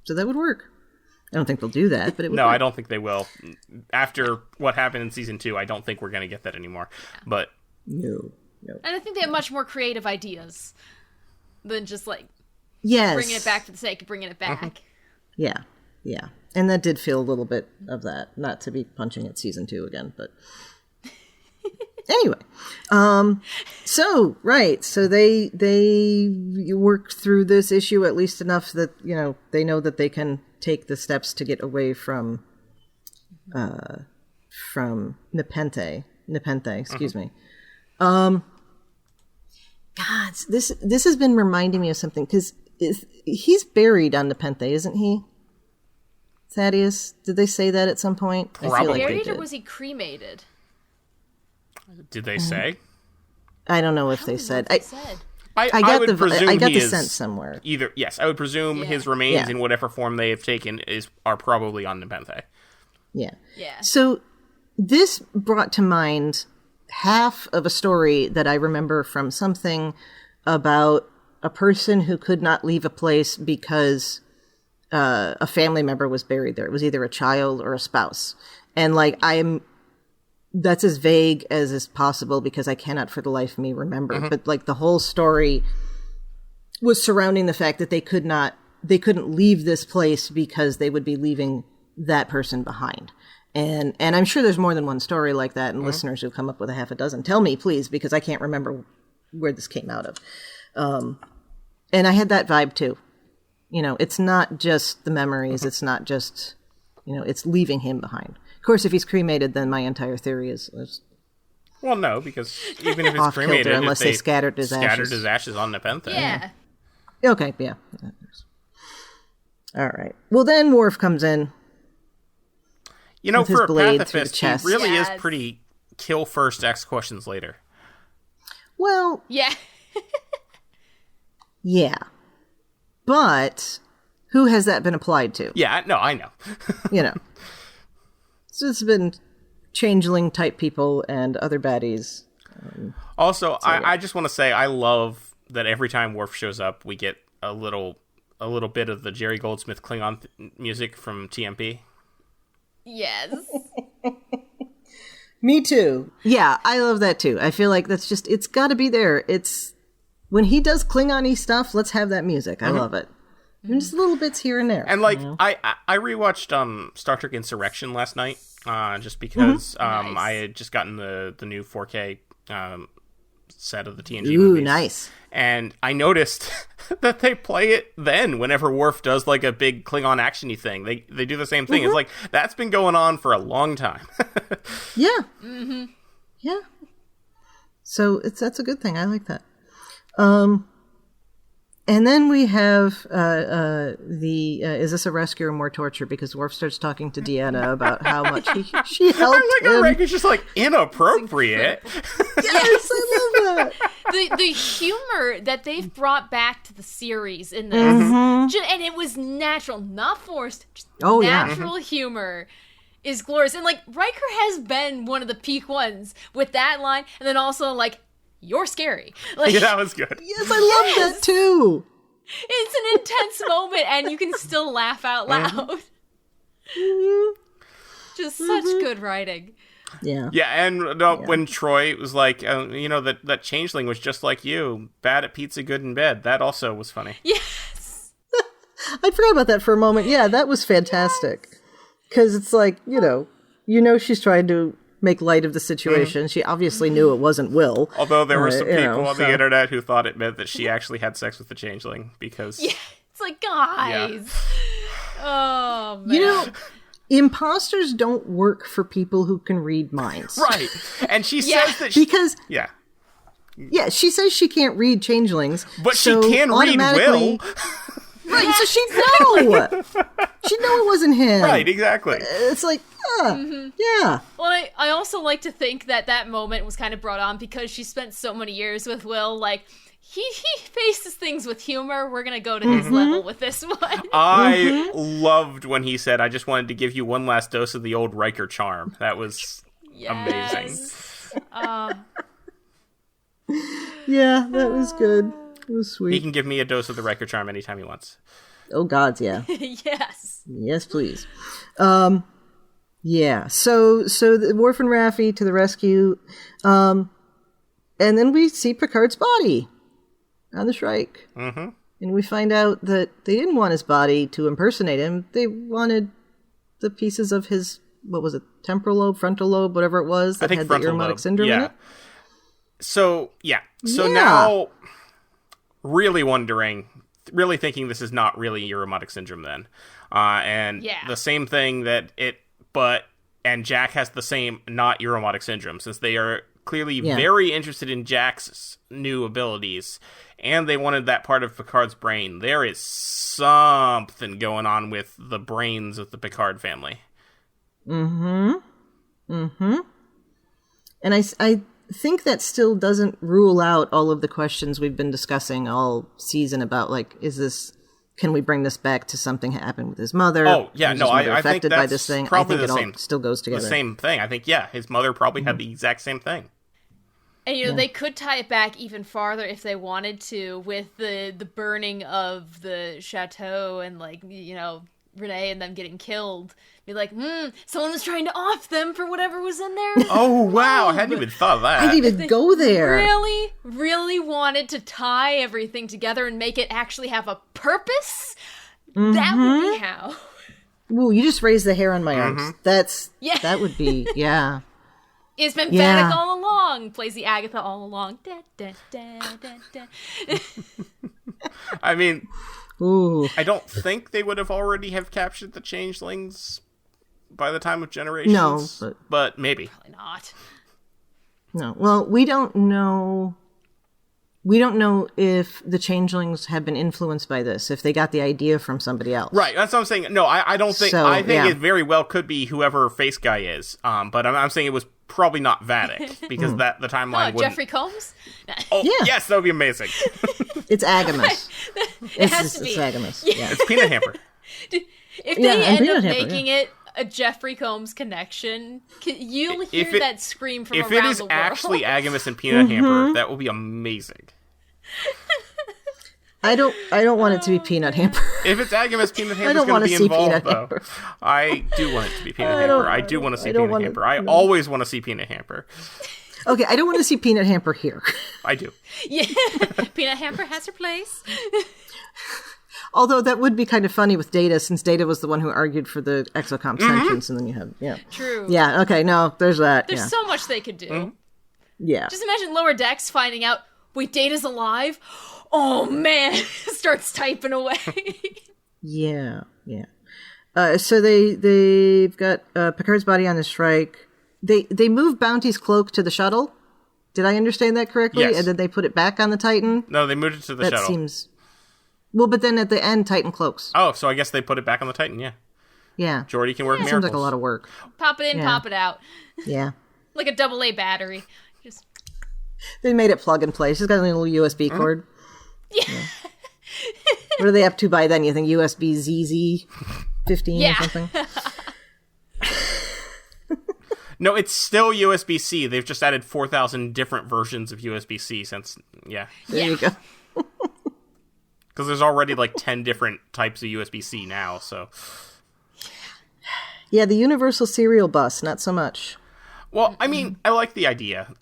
So that would work. I don't think they'll do that, but it would
No,
work.
I don't think they will. After what happened in season 2, I don't think we're going to get that anymore. But
No.
And I think they have much more creative ideas than just, like,
Yes.
bringing it back for the sake of bringing it back.
Yeah. And that did feel a little bit of that. Not to be punching at season 2 again, but... Anyway, so they work through this issue at least enough that, you know, they know that they can take the steps to get away from Nepenthe, excuse me. God, this has been reminding me of something, because he's buried on Nepenthe, isn't he? Thaddeus, did they say that at some point?
Probably.
I feel like
Buried,
they
or
did.
was he cremated?
did they say?
I don't know if they said.
They said.
I would presume
I got
he
the
is
sense somewhere.
Yes, I would presume his remains in whatever form they have taken are probably on Nepenthe.
Yeah.
Yeah.
So this brought to mind half of a story that I remember from something about a person who could not leave a place because a family member was buried there. It was either a child or a spouse. And, like, that's as vague as is possible, because I cannot for the life of me remember. But, like, the whole story was surrounding the fact that they couldn't leave this place because they would be leaving that person behind. And I'm sure there's more than one story like that, and listeners who've come up with a half a dozen, tell me, please, because I can't remember where this came out of. And I had that vibe too. You know, it's not just the memories. It's not just, you know, it's leaving him behind. Of course, if he's cremated, then my entire theory is
well, no, because even if it's
off
cremated,
kilter, unless they scattered his
ashes on Nepenthe.
Yeah.
Okay, yeah. All right. Well, then Worf comes in.
You know,
with his
for a
blade
pacifist,
through the
he
chest.
really is pretty kill first, ask questions later.
Well,
Yeah.
yeah. But who has that been applied to?
Yeah, no, I know.
You know. So it's been changeling type people and other baddies.
Also, I just want to say I love that every time Worf shows up, we get a little bit of the Jerry Goldsmith Klingon music from TMP.
Yes.
Me too. Yeah, I love that too. I feel like that's just, it's got to be there. It's, when he does Klingon-y stuff, let's have that music. I love it. And just little bits here and there.
And, like, I rewatched Star Trek Insurrection last night, just because
Nice.
I had just gotten the new 4K set of the TNG
Ooh,
movies.
nice.
And I noticed that they play it then whenever Worf does like a big Klingon action-y thing. They do the same thing. It's like, that's been going on for a long time.
Yeah. Mm-hmm. Yeah. So that's a good thing. I like that. And then we have is this a rescue or more torture? Because Worf starts talking to Deanna about how much she helped him.
It's just like inappropriate.
Yes, I love that.
The humor that they've brought back to the series in this, and it was natural, not forced, just natural humor is glorious. And like Riker has been one of the peak ones with that line, and then also like, you're scary. Like,
Yeah, that was good.
Yes, I love that too.
It's an intense moment, and you can still laugh out loud. Just such good writing.
Yeah.
Yeah, and when Troy was like, that changeling was just like you, bad at pizza, good in bed. That also was funny.
Yes.
I forgot about that for a moment. Yeah, that was fantastic. Because it's like, she's trying to make light of the situation. She obviously knew it wasn't Will.
Although there were some people on the internet who thought it meant that she actually had sex with the changeling, because...
Yeah, it's like, guys. Yeah. Oh, man.
Imposters don't work for people who can read minds.
Right. And she says that
because...
Yeah.
Yeah, she says she can't read changelings.
But she can read Will.
Right, so she'd know. She'd know it wasn't him.
Right, exactly.
It's like, yeah.
Well, I also like to think that moment was kind of brought on because she spent so many years with Will. Like, he faces things with humor. We're going to go to his level with this one.
I loved when he said, I just wanted to give you one last dose of the old Riker charm. That was amazing.
Yeah, that was good. It was sweet.
He can give me a dose of the Riker charm anytime he wants.
Oh, God, yeah.
Yes.
Yes, please. Yeah, so the Worf and Raffi to the rescue. And then we see Picard's body on the Shrike. Mm-hmm. And we find out that they didn't want his body to impersonate him. They wanted the pieces of his, what was it, temporal lobe, frontal lobe, whatever it was, that had the Ironic syndrome in it.
So now, really wondering, really thinking this is not really Ironic syndrome then. The same thing and Jack has the same not Ironic syndrome, since they are clearly very interested in Jack's new abilities, and they wanted that part of Picard's brain. There is something going on with the brains of the Picard family. And
I think that still doesn't rule out all of the questions we've been discussing all season about, like, can we bring this back to something happened with his mother?
Oh, yeah, no, I think that's
by this thing?
probably
I think
the
it
same.
All still goes together.
The same thing. I think, his mother probably had the exact same thing.
And, they could tie it back even farther if they wanted to with the burning of the chateau and, like, Renee and them getting killed. Be like, someone was trying to off them for whatever was in there.
Oh, wow. I hadn't even thought of that.
I didn't even go there.
Really, really wanted to tie everything together and make it actually have a purpose? That would be how.
Ooh, you just raised the hair on my arms. That would be,
It's been Vatic all along. Plays the Agatha all along. Da, da, da, da, da.
I mean,
ooh.
I don't think they would have already have captured the changelings by the time of Generations.
No,
but maybe.
Probably not.
No. Well, we don't know. We don't know if the changelings have been influenced by this, if they got the idea from somebody else.
Right, that's what I'm saying. No, I don't think...
So,
I think it very well could be whoever Face Guy is. But I'm saying it was probably not Vatic, because the timeline wouldn't...
Jeffrey Combs?
Oh, yes, that would be amazing.
It's Agamus.
It has to be.
It's Agamus.
Yeah. It's Peanut Hamper.
If they end up making it a Jeffrey Combs connection, you'll hear that scream from around the world.
If it is actually Agamus and Peanut Hamper, that will be amazing.
I don't want it to be Peanut Hamper.
If it's Agamus, Peanut Hamper's going to be involved, though. I do want it to be Peanut Hamper. I do want to see Peanut Hamper. I always want to see Peanut Hamper.
Okay, I don't want to see Peanut Hamper here.
I do.
Yeah, Peanut Hamper has her place.
Although that would be kind of funny with Data, since Data was the one who argued for the exocomp sentience, and then you have,
True.
Yeah, okay, no, there's that.
There's so much they could do.
Yeah.
Just imagine Lower Decks finding out, wait, Data's alive? Oh, man. Starts typing away.
Yeah. So they've got Picard's body on the strike. They moved Bounty's cloak to the shuttle. Did I understand that correctly?
Yes.
And then they put it back on the Titan?
No, they moved it to the shuttle.
That seems... Well, but then at the end, Titan cloaks.
Oh, so I guess they put it back on the Titan, yeah.
Yeah.
Geordi can work miracles.
Seems like a lot of work.
Pop it in, pop it out.
Yeah.
Like a AA battery. Just...
They made it plug and play. She's got a little USB cord.
Yeah.
What are they up to by then? You think USB ZZ 15 or something?
No, it's still USB-C. They've just added 4,000 different versions of USB-C since,
There you go.
Because there's already like 10 different types of USB-C now, so...
Yeah, the universal serial bus, not so much.
Well, I mean, I like the idea.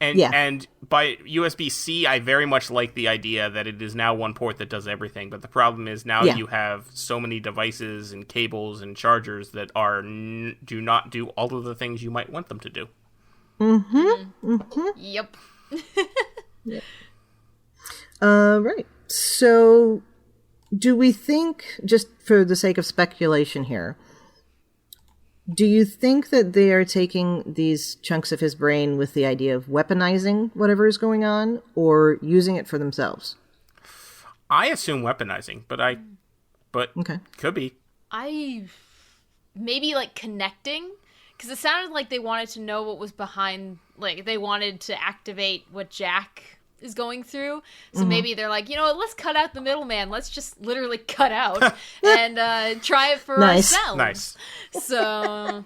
And by USB-C, I very much like the idea that it is now one port that does everything. But the problem is now you have so many devices and cables and chargers that do not do all of the things you might want them to do.
Yep.
Right. So, do we think, just for the sake of speculation here, do you think that they are taking these chunks of his brain with the idea of weaponizing whatever is going on, or using it for themselves?
I assume weaponizing, but
Okay.
Could be.
Maybe like connecting, because it sounded like they wanted to know what was behind, like they wanted to activate what Jack is going through. So maybe they're like, you know what, let's cut out the middleman. Let's just literally cut out and try it for ourselves.
Nice.
So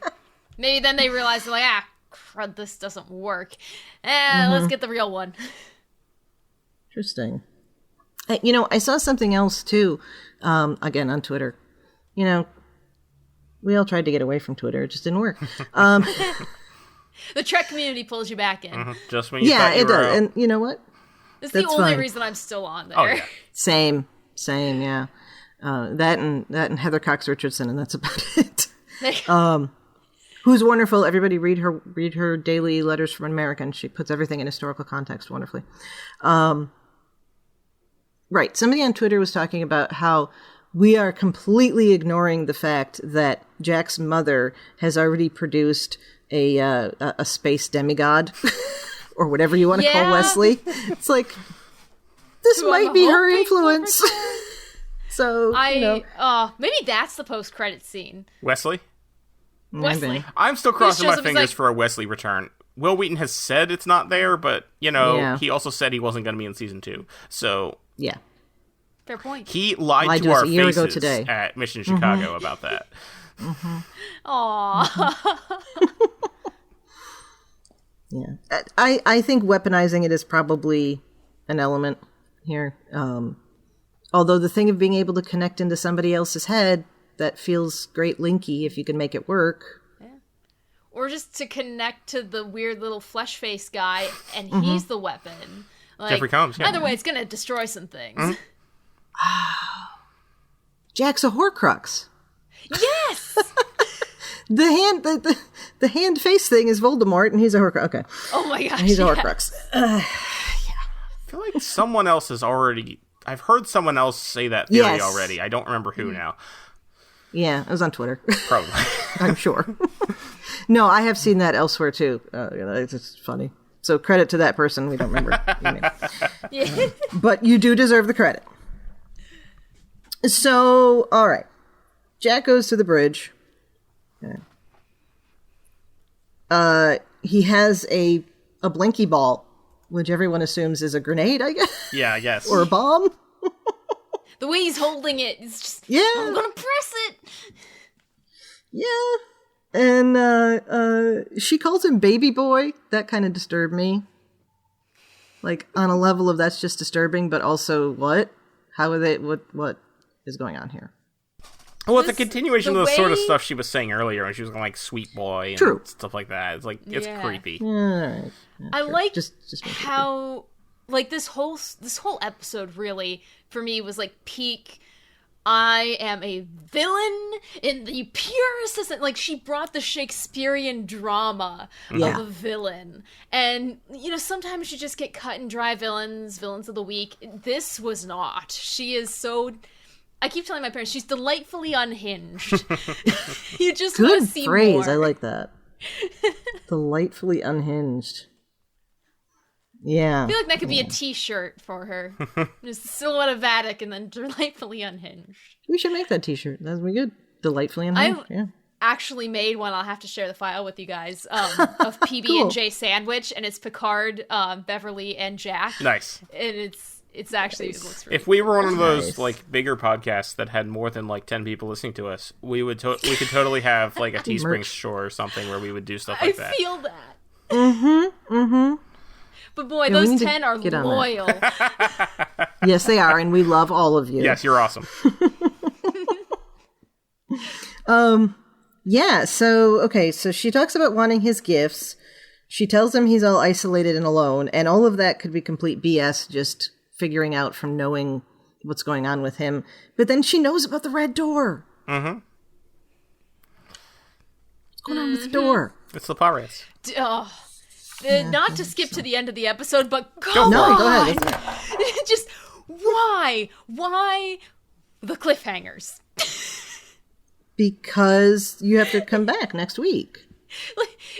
maybe then they realize, they're like, crud, this doesn't work. Let's get the real one.
Interesting. You know, I saw something else too, again on Twitter. You know, we all tried to get away from Twitter. It just didn't work.
The Trek community pulls you back in.
Just when you thought you
it
were
does.
out.
And you know what?
It's
That's
the only
fine.
reason I'm still on there.
Oh, yeah.
Same, yeah. That and Heather Cox Richardson, and that's about it. Who's wonderful. Everybody read her daily letters from an American. She puts everything in historical context wonderfully. Right. Somebody on Twitter was talking about how we are completely ignoring the fact that Jack's mother has already produced a space demigod. Or whatever you want to call Wesley. It's like, this might be her influence. So,
maybe that's the post-credit scene.
Wesley?
Wesley.
I'm still crossing my
shows up, he's
fingers
like-
for a Wesley return. Will Wheaton has said it's not there, but, he also said he wasn't going to be in season 2. So,
yeah.
Fair point.
he lied
to
to
us
our
a year ago
faces
today.
at Mission Chicago about that.
Aww.
Yeah. I think weaponizing it is probably an element here. Although the thing of being able to connect into somebody else's head, that feels great linky if you can make it work.
Yeah. Or just to connect to the weird little flesh face guy, and he's the weapon. Like,
Jeffrey Combs, yeah.
Either way, it's gonna destroy some things.
Jack's a Horcrux.
Yes!
The hand face thing is Voldemort, and he's a Horcrux. Okay.
Oh my gosh,
He's a
yes.
Horcrux.
I feel like someone else has already... I've heard someone else say that theory already. I don't remember who now.
Yeah, it was on Twitter.
Probably.
I'm sure. No, I have seen that elsewhere too. It's just funny. So credit to that person. We don't remember your name.
Yeah.
But you do deserve the credit. So, all right. Jack goes to the bridge. He has a blinky ball, which everyone assumes is a grenade, I guess.
Yeah, I guess.
Or a bomb.
The way he's holding it, it's just,
Yeah.
I'm gonna press it.
Yeah. And she calls him baby boy. That kind of disturbed me. Like, on a level of that's just disturbing, but also what? How are they, what is going on here?
Well, it's a continuation of the sort of
way-
stuff she was saying earlier when she was going like sweet boy and
True.
stuff like that. It's like, it's
Yeah.
creepy.
All right.
I like
Just make it
how, like, this whole episode really, for me, was like peak I am a villain in the purest sense. Like, she brought the Shakespearean drama of a villain. And, you know, sometimes you just get cut and dry villains of the week. This was not. She is so... I keep telling my parents, she's delightfully unhinged. You just want to see more.
Good phrase. I like that. Delightfully unhinged. Yeah.
I feel like that could be a t-shirt for her. Just the silhouette of Vadic and then delightfully unhinged.
We should make that t-shirt. That'd be good. Delightfully unhinged.
I actually made one. I'll have to share the file with you guys of PB and J sandwich, and it's Picard, Beverly, and Jack.
Nice.
And it's actually it looks really
if we were one of those like bigger podcasts that had more than like 10 people listening to us, we could totally have like a Teespring store or something where we would do stuff like that.
I feel that. But boy, those 10 are loyal.
Yes, they are, and we love all of you.
Yes, you're awesome.
Yeah, so she talks about wanting his gifts. She tells him he's all isolated and alone, and all of that could be complete BS, just figuring out from knowing what's going on with him. But then she knows about the red door. Mm-hmm. What's going on with the door?
It's the pirates.
Not to skip to the end of the episode, but
go ahead.
Just why the cliffhangers?
Because you have to come back next week.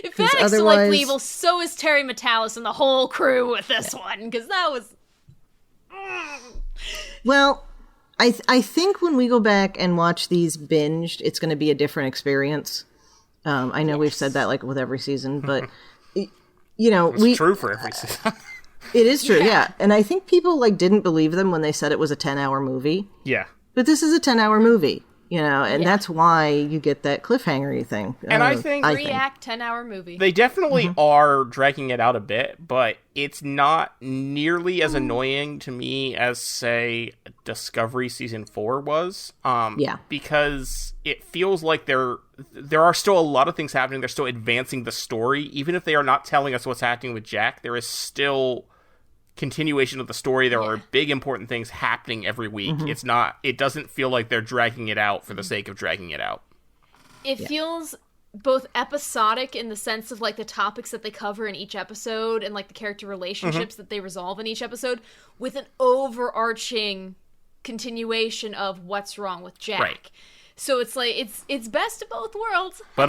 If Vadic's delightfully evil, so is Terry Metalis and the whole crew with this one, because that was...
Well, I think when we go back and watch these binged, it's going to be a different experience. I know we've said that like with every season, but you know,
it's true for every season.
It is true, yeah. And I think people like didn't believe them when they said it was a 10-hour movie.
Yeah,
but this is a 10-hour movie. You know, and that's why you get that cliffhanger-y thing.
And I think...
3-act, 10-hour movie.
They definitely are dragging it out a bit, but it's not nearly as annoying to me as, say, Discovery Season 4 was. Because it feels like there are still a lot of things happening. They're still advancing the story. Even if they are not telling us what's happening with Jack, there is still... continuation of the story. There are big important things happening every week. It doesn't feel like they're dragging it out for the sake of dragging it out.
It feels both episodic in the sense of like the topics that they cover in each episode and like the character relationships that they resolve in each episode, with an overarching continuation of what's wrong with Jack. Right. So it's like it's best of both worlds.
But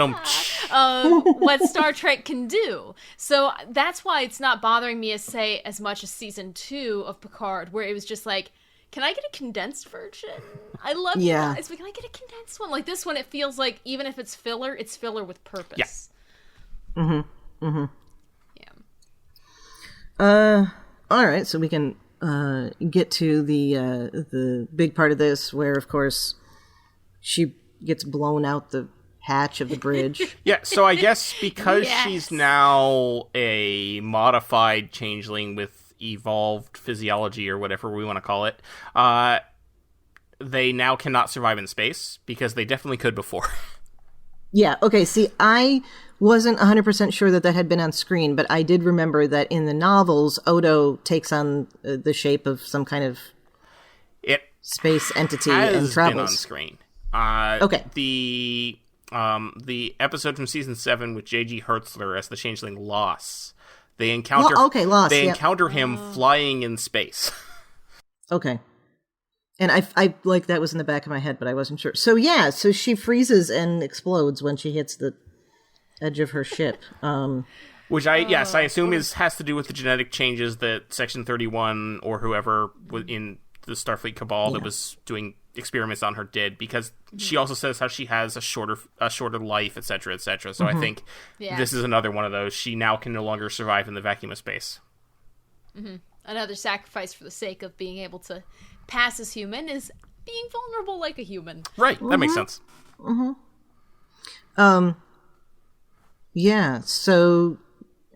what Star Trek can do. So that's why it's not bothering me as much as season 2 of Picard, where it was just like, can I get a condensed version? I love you guys, but can I get a condensed one? Like this one, it feels like even if it's filler with purpose.
Yeah. All right, so we can get to the big part of this, where of course she gets blown out the hatch of the bridge.
Yeah, so I guess because she's now a modified changeling with evolved physiology or whatever we want to call it, they now cannot survive in space, because they definitely could before.
Yeah, okay, see, I wasn't 100% sure that had been on screen, but I did remember that in the novels, Odo takes on the shape of some kind of space entity and travels.
Been on screen.
Okay.
The episode from season 7 with J.G. Hertzler as the changeling Loss. They encounter
Loss.
They encounter him flying in space.
Okay. And I like that was in the back of my head, but I wasn't sure. So so she freezes and explodes when she hits the edge of her ship.
Which I assume has to do with the genetic changes that Section 31 or whoever in the Starfleet Cabal that was doing experiments on her did, because she also says how she has a shorter life, etc., etc. So I think this is another one of those. She now can no longer survive in the vacuum of space.
Another sacrifice for the sake of being able to pass as human is being vulnerable like a human.
Right, that makes sense.
Yeah, so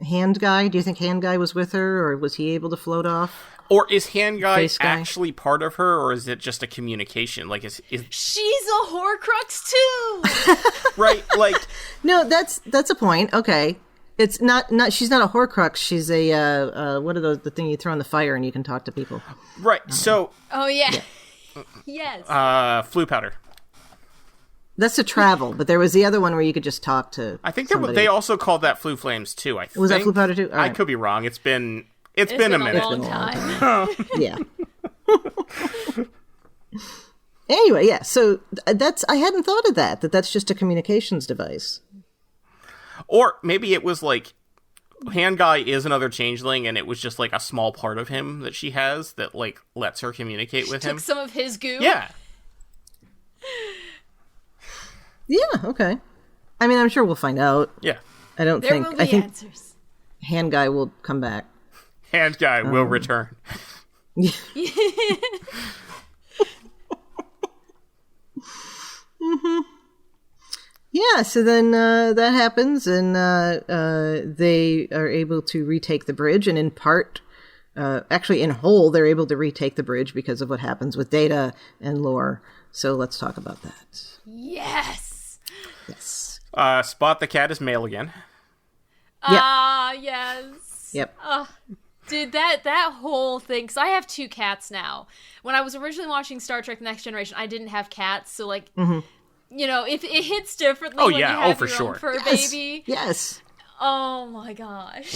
Hand Guy, do you think Hand Guy was with her, or was he able to float off?
Or is Hand Guy actually part of her, or is it just a communication? Like, is
she's a Horcrux too?
Right, like...
No, that's a point. Okay. It's not she's not a Horcrux, she's a, what are those, the thing you throw in the fire and you can talk to people.
Right, so...
Oh, yeah. Yes.
Flu powder.
That's to travel, but there was the other one where you could just talk to.
I think
somebody.
they also called that flu flames too.
Was that flu powder too? All
I
right.
could be wrong. It's been a minute.
Long time.
Yeah. Anyway, yeah. So I hadn't thought of that's just a communications device.
Or maybe it was like Hand Guy is another changeling, and it was just like a small part of him that she has that like lets her communicate with him.
Took some of his goo.
Yeah.
Yeah. Okay. I mean, I'm sure we'll find out.
Yeah.
I think
answers.
Hand Guy will come back.
Hand Guy will return.
Yeah, so then that happens, and they are able to retake the bridge, and in part, actually in whole, they're able to retake the bridge because of what happens with Data and Lore. So let's talk about that.
Yes.
Yes.
Spot the cat is male again.
Yes.
Yep.
Dude, that whole thing, because I have 2 cats now. When I was originally watching Star Trek Next Generation, I didn't have cats, so like... You know, if it hits differently when you have your own fur baby.
Yes.
Oh my gosh.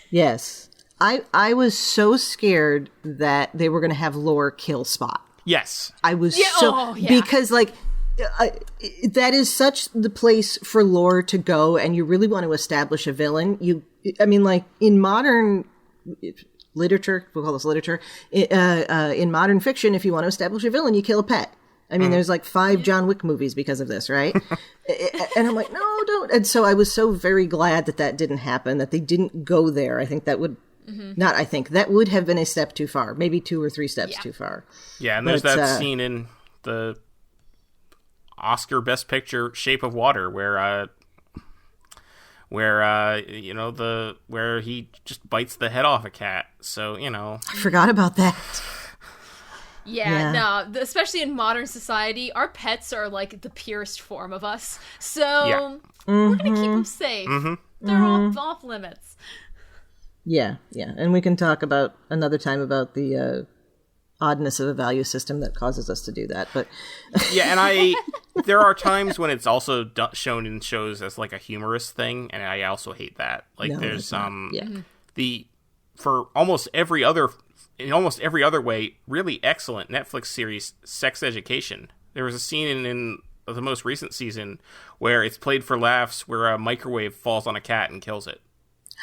Yes. I was so scared that they were going to have Lore kill Spot.
Yes.
I was
yeah.
because like that is such the place for Lore to go, and you really want to establish a villain. I mean, like in modern literature, we'll call this literature. In modern fiction, if you want to establish a villain, you kill a pet. I mean, there's like 5 John Wick movies because of this, right? And I'm like, no, don't. And so I was so very glad that didn't happen, that they didn't go there. I think that would, that would have been a step too far, maybe 2 or 3 steps too far.
Yeah, and there's that scene in the Oscar Best Picture Shape of Water where he just bites the head off a cat. So, you know.
I forgot about that.
Yeah, no, especially in modern society, our pets are like the purest form of us. So we're going to keep them safe. They're off limits.
Yeah. And we can talk about another time about the oddness of a value system that causes us to do that. But
yeah, and there are times when it's also shown in shows as like a humorous thing, and I also hate that. Like there's for almost every other way, really excellent Netflix series, Sex Education. There was a scene in the most recent season where it's played for laughs, where a microwave falls on a cat and kills it.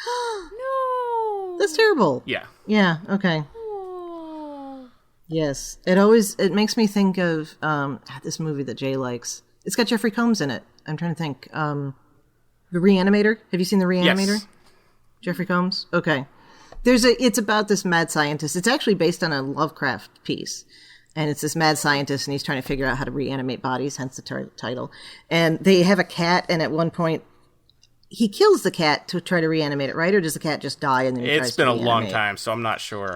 No!
That's terrible.
Yeah.
Yeah, okay.
Oh.
Yes. It makes me think of this movie that Jay likes. It's got Jeffrey Combs in it. I'm trying to think. The Reanimator. Have you seen The Reanimator?
Yes.
Jeffrey Combs? Okay. It's about this mad scientist. It's actually based on a Lovecraft piece. And it's this mad scientist, and he's trying to figure out how to reanimate bodies, hence the title. And they have a cat, and at one point, he kills the cat to try to reanimate it, right? Or does the cat just die and then he tries to
It's been a long
reanimate?
time, so I'm not sure.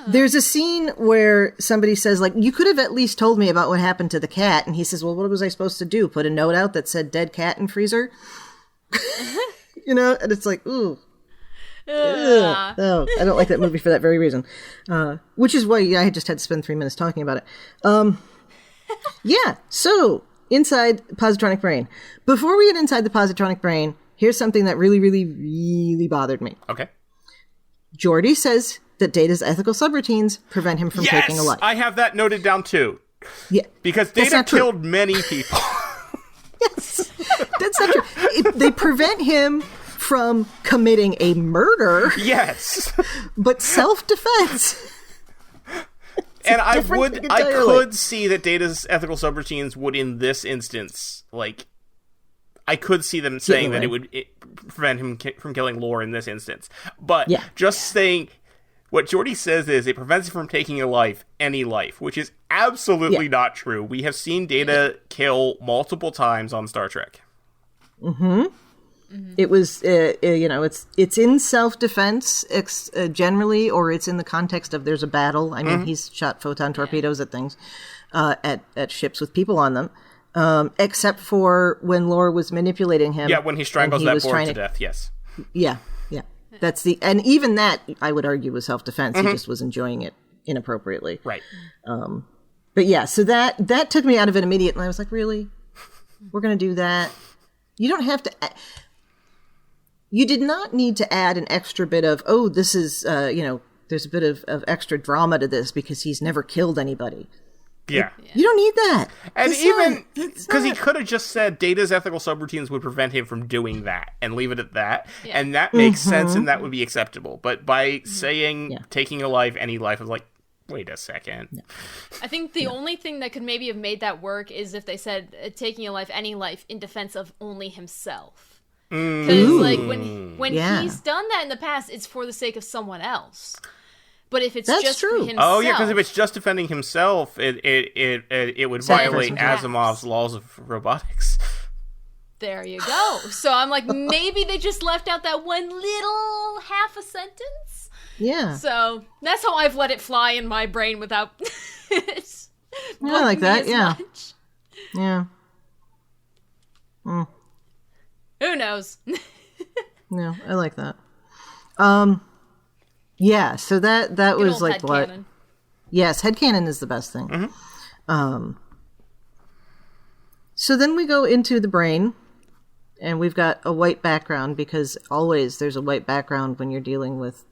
There's a scene where somebody says, like, you could have at least told me about what happened to the cat. And he says, well, what was I supposed to do? Put a note out that said dead cat in freezer? You know? And it's like, ooh. Ugh. No, I don't like that movie for that very reason. Which is why I just had to spend 3 minutes talking about it. Yeah, so inside Positronic Brain. Before we get inside the Positronic Brain, here's something that really, really, really bothered me.
Okay.
Geordi says that Data's ethical subroutines prevent him from taking a life.
I have that noted down too.
Yeah.
Because Data killed many people.
Yes. That's not true. They prevent him from committing a murder.
Yes.
But self-defense.
And I could see that Data's ethical subroutines would, in this instance, like, I could see them saying that it would prevent him from killing Lore in this instance. But saying, what Geordi says is it prevents him from taking a life, any life, which is absolutely not true. We have seen Data kill multiple times on Star Trek.
Mm-hmm. It was, it's in self-defense generally, or it's in the context of there's a battle. I mean, he's shot photon torpedoes at things, at ships with people on them, except for when Lore was manipulating him.
Yeah, when he strangles that board to death, yes.
Yeah. And even that, I would argue, was self-defense. He just was enjoying it inappropriately.
Right.
But yeah, so that took me out of it immediately. I was like, really? We're going to do that? You don't have to... You did not need to add an extra bit of, this is, there's a bit of extra drama to this because he's never killed anybody.
Yeah.
You don't need that.
And even because he could have just said Data's ethical subroutines would prevent him from doing that and leave it at that. Yeah. And that makes sense and that would be acceptable. But by saying taking a life, any life, I was like, wait a second. Yeah.
I think the only thing that could maybe have made that work is if they said taking a life, any life, in defense of only himself. Because like when he's done that in the past, it's for the sake of someone else. But if it's just for himself...
Oh, yeah, because if it's just defending himself, it would violate Asimov's laws of robotics.
There you go. So I'm like, maybe they just left out that one little half a sentence.
Yeah.
So that's how I've let it fly in my brain without it.
I like that, yeah.
Much.
Yeah. Mm.
Who knows?
No, I like that. Yeah, so that was like what? Cannon. Yes, headcanon is the best thing. Mm-hmm. So then we go into the brain, and we've got a white background because always there's a white background when you're dealing with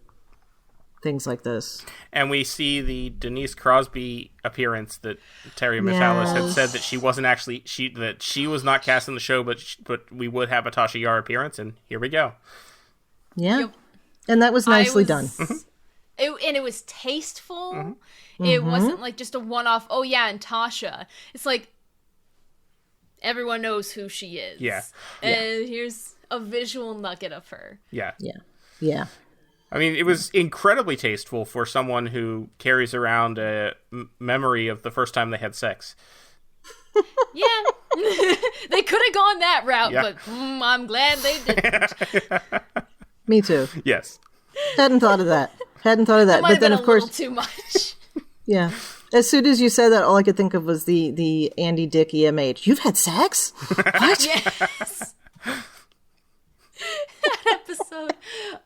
things like this.
And we see the Denise Crosby appearance that Terry Matalis had said that she wasn't actually that she was not cast in the show, but we would have a Tasha Yar appearance, and here we go.
Yeah. Yep. And that was nicely done.
It was tasteful. Mm-hmm. It wasn't like just a one-off, and Tasha. It's like, everyone knows who she is.
Yeah.
And here's a visual nugget of her.
Yeah.
Yeah. Yeah.
I mean, it was incredibly tasteful for someone who carries around a memory of the first time they had sex.
Yeah. They could have gone that route, but I'm glad they didn't.
Me too.
Yes.
Hadn't thought of that. But then, of course,
too much.
Yeah. As soon as you said that, all I could think of was the Andy Dick EMH. You've had sex? What?
Yes. That episode.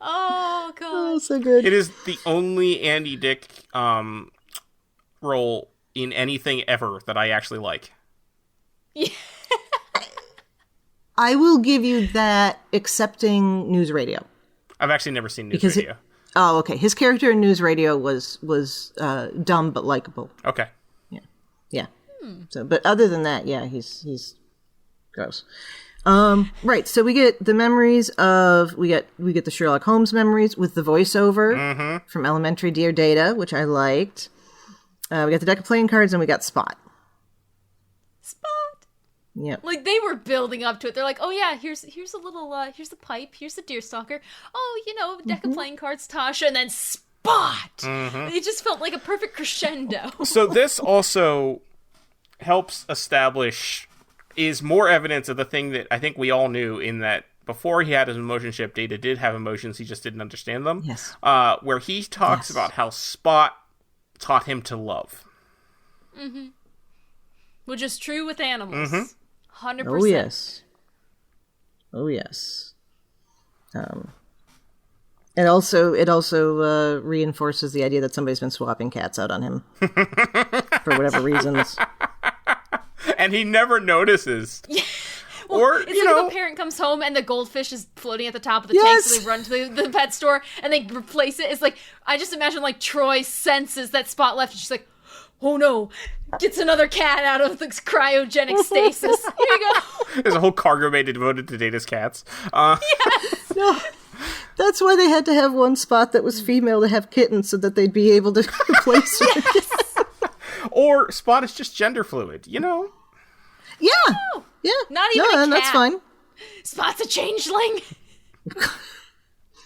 Oh god.
Oh, so good.
It is the only Andy Dick role in anything ever that I actually like.
Yeah.
I will give you that, excepting News Radio.
I've actually never seen News Radio.
Okay. His character in News Radio was dumb but likable.
Okay.
Yeah. So, but other than that, he's gross. Right. So we get the memories of we get the Sherlock Holmes memories with the voiceover from Elementary Dear Data, which I liked. We got the deck of playing cards, and we got Spot. Yeah.
Like, they were building up to it. They're like, oh yeah, here's a little, here's the pipe, here's the deerstalker. Oh, deck of playing cards, Tasha, and then Spot! It just felt like a perfect crescendo.
So this also helps establish, is more evidence of the thing that I think we all knew, in that before he had his emotion chip, Data did have emotions, he just didn't understand them.
Yes.
Where he talks about how Spot taught him to love.
Mm-hmm. Which is true with animals. 100%.
Oh, yes. Oh, yes. It also reinforces the idea that somebody's been swapping cats out on him. For whatever reasons.
And he never notices.
Yeah. Well,
or,
it's like if a parent comes home and the goldfish is floating at the top of the tank, so they run to the pet store and they replace it. It's like, I just imagine like Troy senses that Spot left and she's like, oh no, gets another cat out of the cryogenic stasis. Here you go.
There's a whole cargo bay devoted to Data's cats.
Yes.
No, that's why they had to have one Spot that was female to have kittens so that they'd be able to replace her.
Yes.
Or Spot is just gender fluid,
Yeah.
No,
Yeah.
not even a cat.
That's fine.
Spot's a changeling.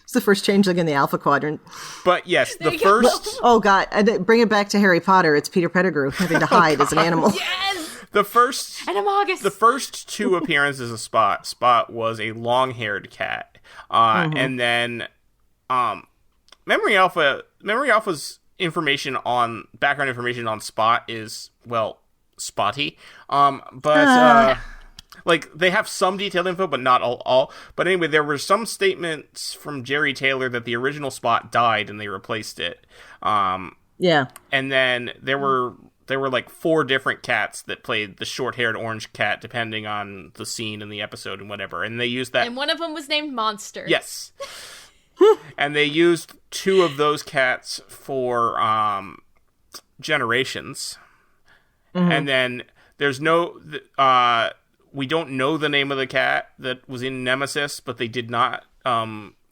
It's the first changeling in the Alpha Quadrant.
But yes, the first...
Oh, God. Bring it back to Harry Potter. It's Peter Pettigrew having to hide as an animal.
Yes!
The first...
And Amogus.
The first two appearances of Spot was a long-haired cat. And then Memory Alpha's background information on Spot is, well, spotty. Like, they have some detailed info, but not all. But anyway, there were some statements from Jerry Taylor that the original Spot died and they replaced it.
Yeah.
And then there were there were like 4 different cats that played the short-haired orange cat, depending on the scene in the episode and whatever. And they used that.
And one of them was named Monster.
Yes. And they used 2 of those cats for Generations. And then there's no... we don't know the name of the cat that was in Nemesis, but they did not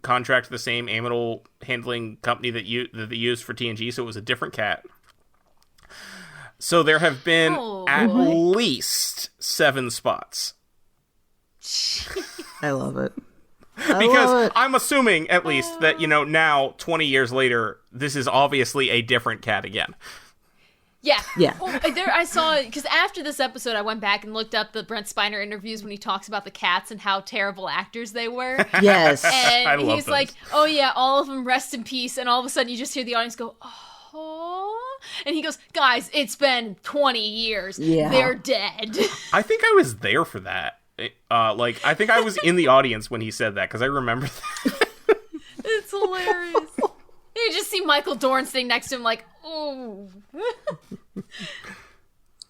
contract the same animal handling company that they used for TNG, so it was a different cat. So there have been at least 7 spots.
I love it.
Because I'm assuming, at least, that, now, 20 years later, this is obviously a different cat again.
Yeah.
Yeah.
I saw, because after this episode, I went back and looked up the Brent Spiner interviews when he talks about the cats and how terrible actors they were.
Yes.
And
I love
he's
those.
like, oh yeah, all of them rest in peace. And all of a sudden you just hear the audience go, oh. And he goes, guys, it's been 20 years.
Yeah.
They're dead.
I think I was there for that. I think I was in the audience when he said that, because I remember that.
It's hilarious. You just see Michael Dorn sitting next to him like, oh.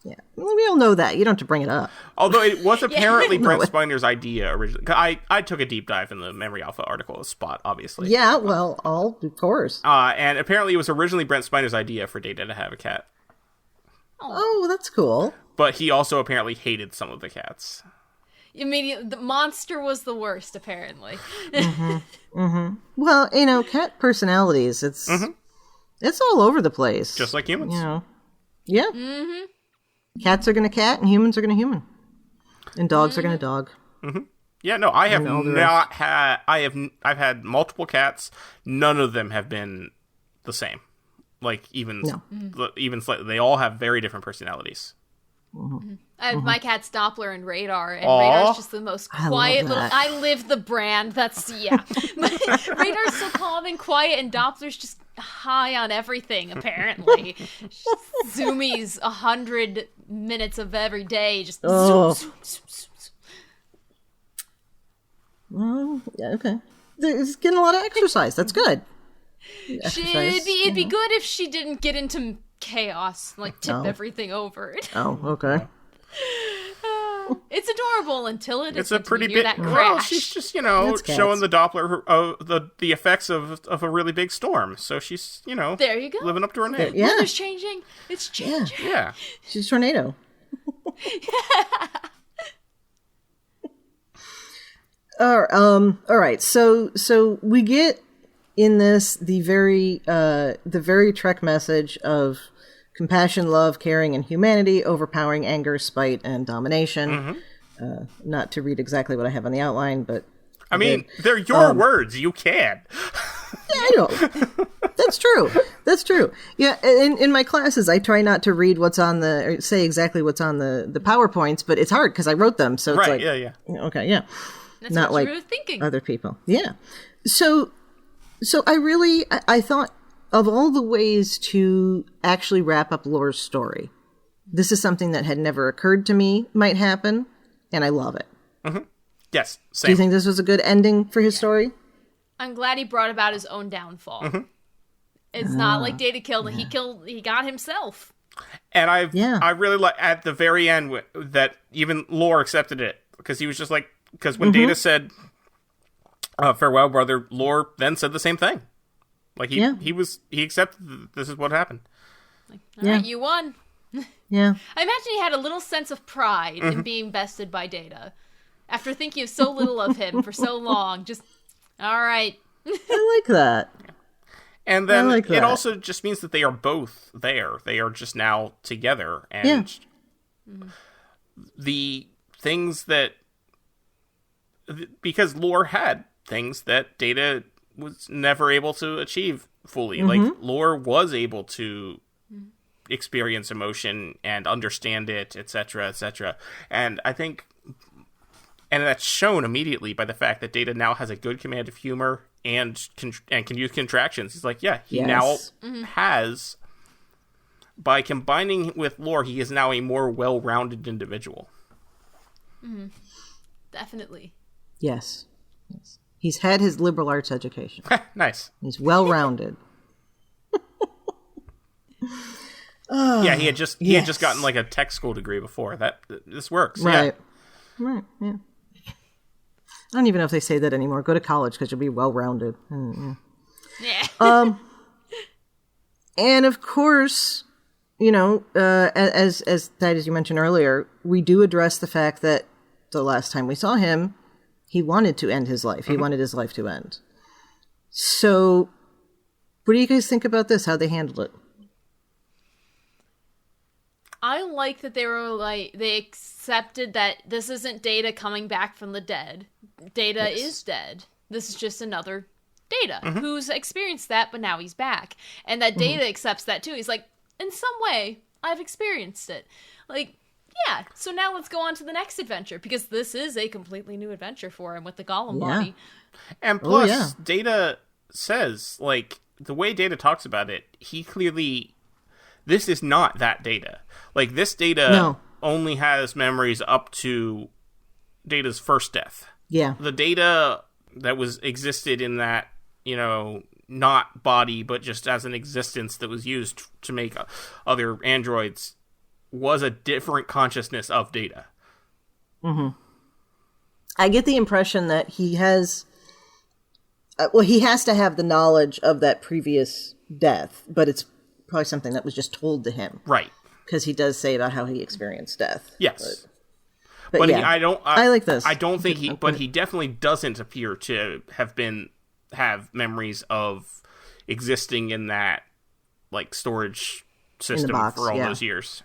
Yeah. Well, we all know that. You don't have to bring it up.
Although it was apparently
No.
Brent Spiner's idea originally. I took a deep dive in the Memory Alpha article of Spot, obviously.
Yeah, well, of course.
And apparently it was originally Brent Spiner's idea for Data to have a cat.
Oh, that's cool.
But he also apparently hated some of the cats.
Immediately, the Monster was the worst, apparently.
Well, cat personalities, it's all over the place.
Just like humans.
Yeah. Mm-hmm. Cats are going to cat and humans are going to human. And dogs are going to dog.
Yeah, no, I have
And all the
not had... I've had multiple cats. None of them have been the same. Like, even slightly. They all have very different personalities.
I have my cat's Doppler and Radar, and
Aw.
Radar's just the most
I
quiet
love
little...
that.
I live the brand, that's... Yeah. But Radar's so calm and quiet, and Doppler's just high on everything, apparently. Zoomies 100 minutes of every day, just zoom, zoom, zoom, zoom, zoom.
Well, yeah, okay. It's getting a lot of exercise. That's good.
It'd be good if she didn't get into chaos, like tip
Oh.
everything over.
Oh, okay.
It's adorable until
It's a pretty
big
big...
that
Well,
crash.
she's just,
That's cats.
showing the Doppler of the effects of a really big storm. So she's,
There you go.
living up to her name.
Yeah,
Weather's changing. It's changing.
Yeah.
she's a tornado. All right. So we get in this the very Trek message of compassion, love, caring, and humanity overpowering anger, spite, and domination. Not to read exactly what I have on the outline, but
I mean, they're your words. You can.
yeah, I know. That's true. That's true. Yeah, in my classes, I try not to read what's on or say exactly what's on the PowerPoints, but it's hard because I wrote them. So it's
Right,
like,
yeah.
okay, yeah.
That's
Not
what
like
you were thinking.
other people. Yeah. So I thought of all the ways to actually wrap up Lore's story, this is something that had never occurred to me might happen, and I love it.
Yes, same.
Do you think this was a good ending for his story?
I'm glad he brought about his own downfall. It's not like Data killed him. He got himself.
And I really like at the very end that even Lore accepted it, because he was just like, because when Data said farewell, brother, Lore then said the same thing. Like he accepted this is what happened.
Like, all right, you won.
Yeah.
I imagine he had a little sense of pride in being bested by Data. After thinking of so little of him for so long, just, all right.
I like that.
And then
like
it
that.
also just means that they are both there. They are just now together. And the things that... Because Lore had things that Data was never able to achieve fully. Like, Lore was able to experience emotion and understand it, etc., etc. And I think... And that's shown immediately by the fact that Data now has a good command of humor and can use contractions. He's like, he now has... By combining with Lore, he is now a more well-rounded individual.
Definitely.
Yes. He's had his liberal arts education.
Nice.
He's well-rounded.
Yeah, he had just gotten like a tech school degree before. This works.
Right.
Yeah.
Right, yeah. I don't even know if they say that anymore. Go to college because you'll be well-rounded.
Yeah.
And of course, you know, as Thad, as you mentioned earlier, we do address the fact that the last time we saw him, he wanted to end his life. He wanted his life to end. So, what do you guys think about this? How they handled it?
I like that they accepted that this isn't Data coming back from the dead. Data is dead. This is just another Data who's experienced that, but now he's back. And that Data accepts that too. He's like, in some way, I've experienced it. Like, yeah, so now let's go on to the next adventure, because this is a completely new adventure for him with the Golem body.
And plus, Data says, like, the way Data talks about it, he clearly... This is not that Data. Like, this Data only has memories up to Data's first death.
Yeah.
The Data that existed in that, you know, not body, but just as an existence that was used to make other androids, was a different consciousness of Data.
I get the impression that he has... he has to have the knowledge of that previous death, but it's probably something that was just told to him.
Right.
Because he does say about how he experienced death.
Yes.
But yeah, I like this.
I don't think he definitely doesn't appear to have memories of existing in that, like, storage system
box,
for all those years.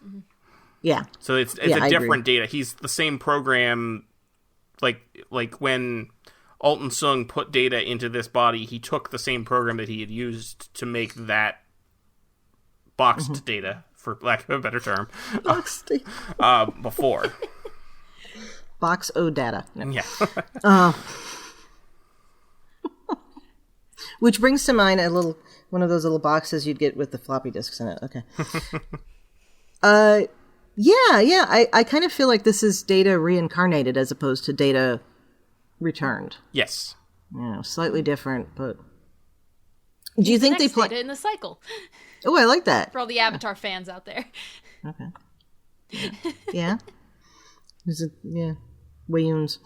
Yeah.
So it's a different Data. He's the same program, like when Alton Sung put Data into this body, he took the same program that he had used to make that boxed Data, for lack of a better term, before.
Box O data. No.
Yeah.
Which brings to mind one of those little boxes you'd get with the floppy disks in it. Okay. I kind of feel like this is Data reincarnated as opposed to Data returned.
Yes.
You know, slightly different, but do you think they play
Data in the cycle?
Oh, I like that.
For all the Avatar fans out there.
Okay. Yeah. Williams.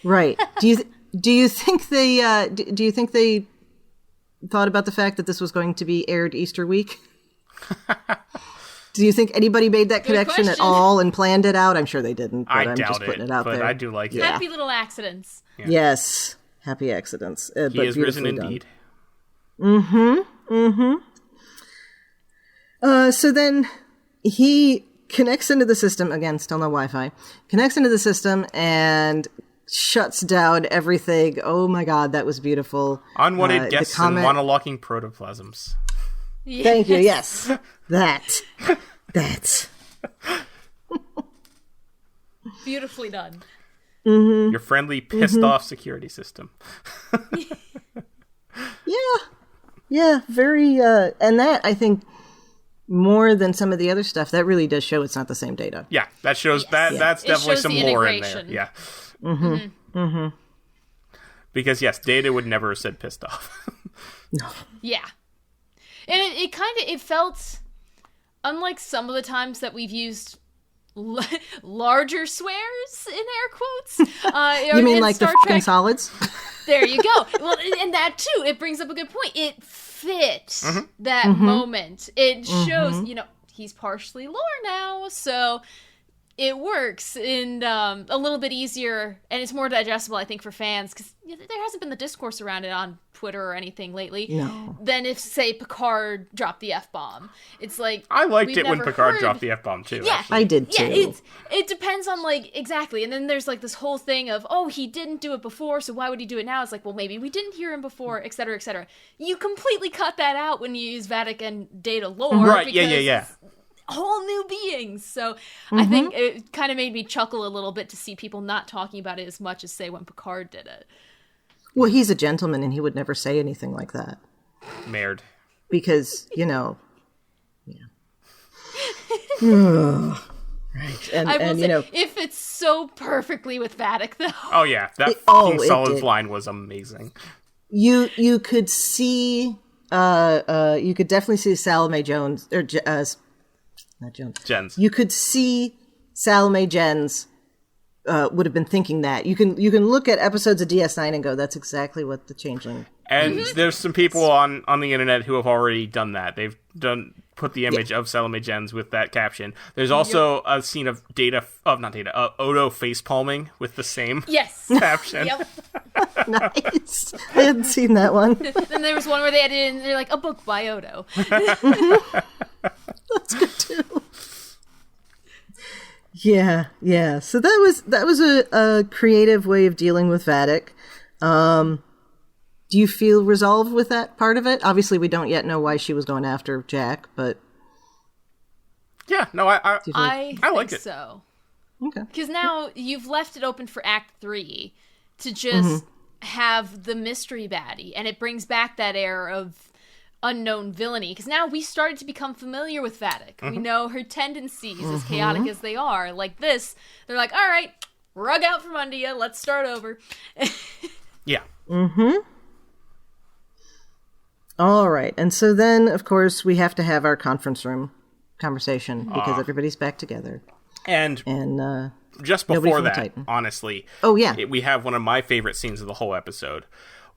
Right. Do you think they thought about the fact that this was going to be aired Easter week? Do you think anybody made that connection at all and planned it out? I'm sure they didn't, but I'm just putting it out there.
I do like it.
Happy little accidents.
Yeah. Yes. Happy accidents.
He is risen indeed.
So then he connects into the system, again, still no Wi-Fi, connects into the system and shuts down everything. Oh my God, that was beautiful.
Unwanted guests and monologuing protoplasms.
Yes. Thank you, yes. That.
Beautifully done.
Your friendly, pissed off security system.
Yeah, very, and that, I think, more than some of the other stuff, that really does show it's not the same Data.
Yeah, that shows that's definitely some lore in there. Yeah. Because, yes, Data would never have said pissed off.
No.
Yeah. And it felt, unlike some of the times that we've used larger swears, in air quotes.
You mean like the fucking solids?
There you go. Well, and that too, it brings up a good point. It fit that moment. It shows, he's partially lore now, so it works and a little bit easier, and it's more digestible, I think, for fans, because there hasn't been the discourse around it on Twitter or anything lately. Than if, say, Picard dropped the F-bomb. It's like,
I liked it when Picard dropped the F-bomb too.
Yeah,
actually.
I did too.
Yeah, it depends on, like, exactly. And then there's like this whole thing of, oh, he didn't do it before, so why would he do it now? It's like, well, maybe we didn't hear him before, et cetera, et cetera. You completely cut that out when you use Vadic and Data lore.
Right? Yeah.
Whole new beings. So I think it kind of made me chuckle a little bit to see people not talking about it as much as, say, when Picard did it.
Well, he's a gentleman and he would never say anything like that.
Mared.
Because, yeah. Right. And
say, it fits so perfectly with Vadic, though.
Oh, yeah. That fucking Solids line was amazing.
You could see you could definitely see Salome Jones, or not Jones.
Jens.
You could see Salome Jens would have been thinking that. You can look at episodes of DS9 and go, that's exactly what the Changeling.
And there's some people on the internet who have already done that. They've put the image of Salome Jens with that caption. There's also a scene of Odo face palming with the same caption.
Yep.
Nice. I hadn't seen that one.
Then there was one where they added in, they're like, a book by Odo.
That's good too. Yeah. So that was a creative way of dealing with Vadic. Do you feel resolved with that part of it? Obviously, we don't yet know why she was going after Jack, but
yeah, no, I like it.
So
okay,
because now you've left it open for Act 3 to just have the mystery baddie, and it brings back that air of unknown villainy. Because now we started to become familiar with Vadic. We know her tendencies, as chaotic as they are. Like this, they're like, all right, rug out from under you. Let's start over.
Yeah.
All right. And so then, of course, we have to have our conference room conversation because everybody's back together.
And just
nobody
before
from the
that,
Titan.
honestly,
we
have one of my favorite scenes of the whole episode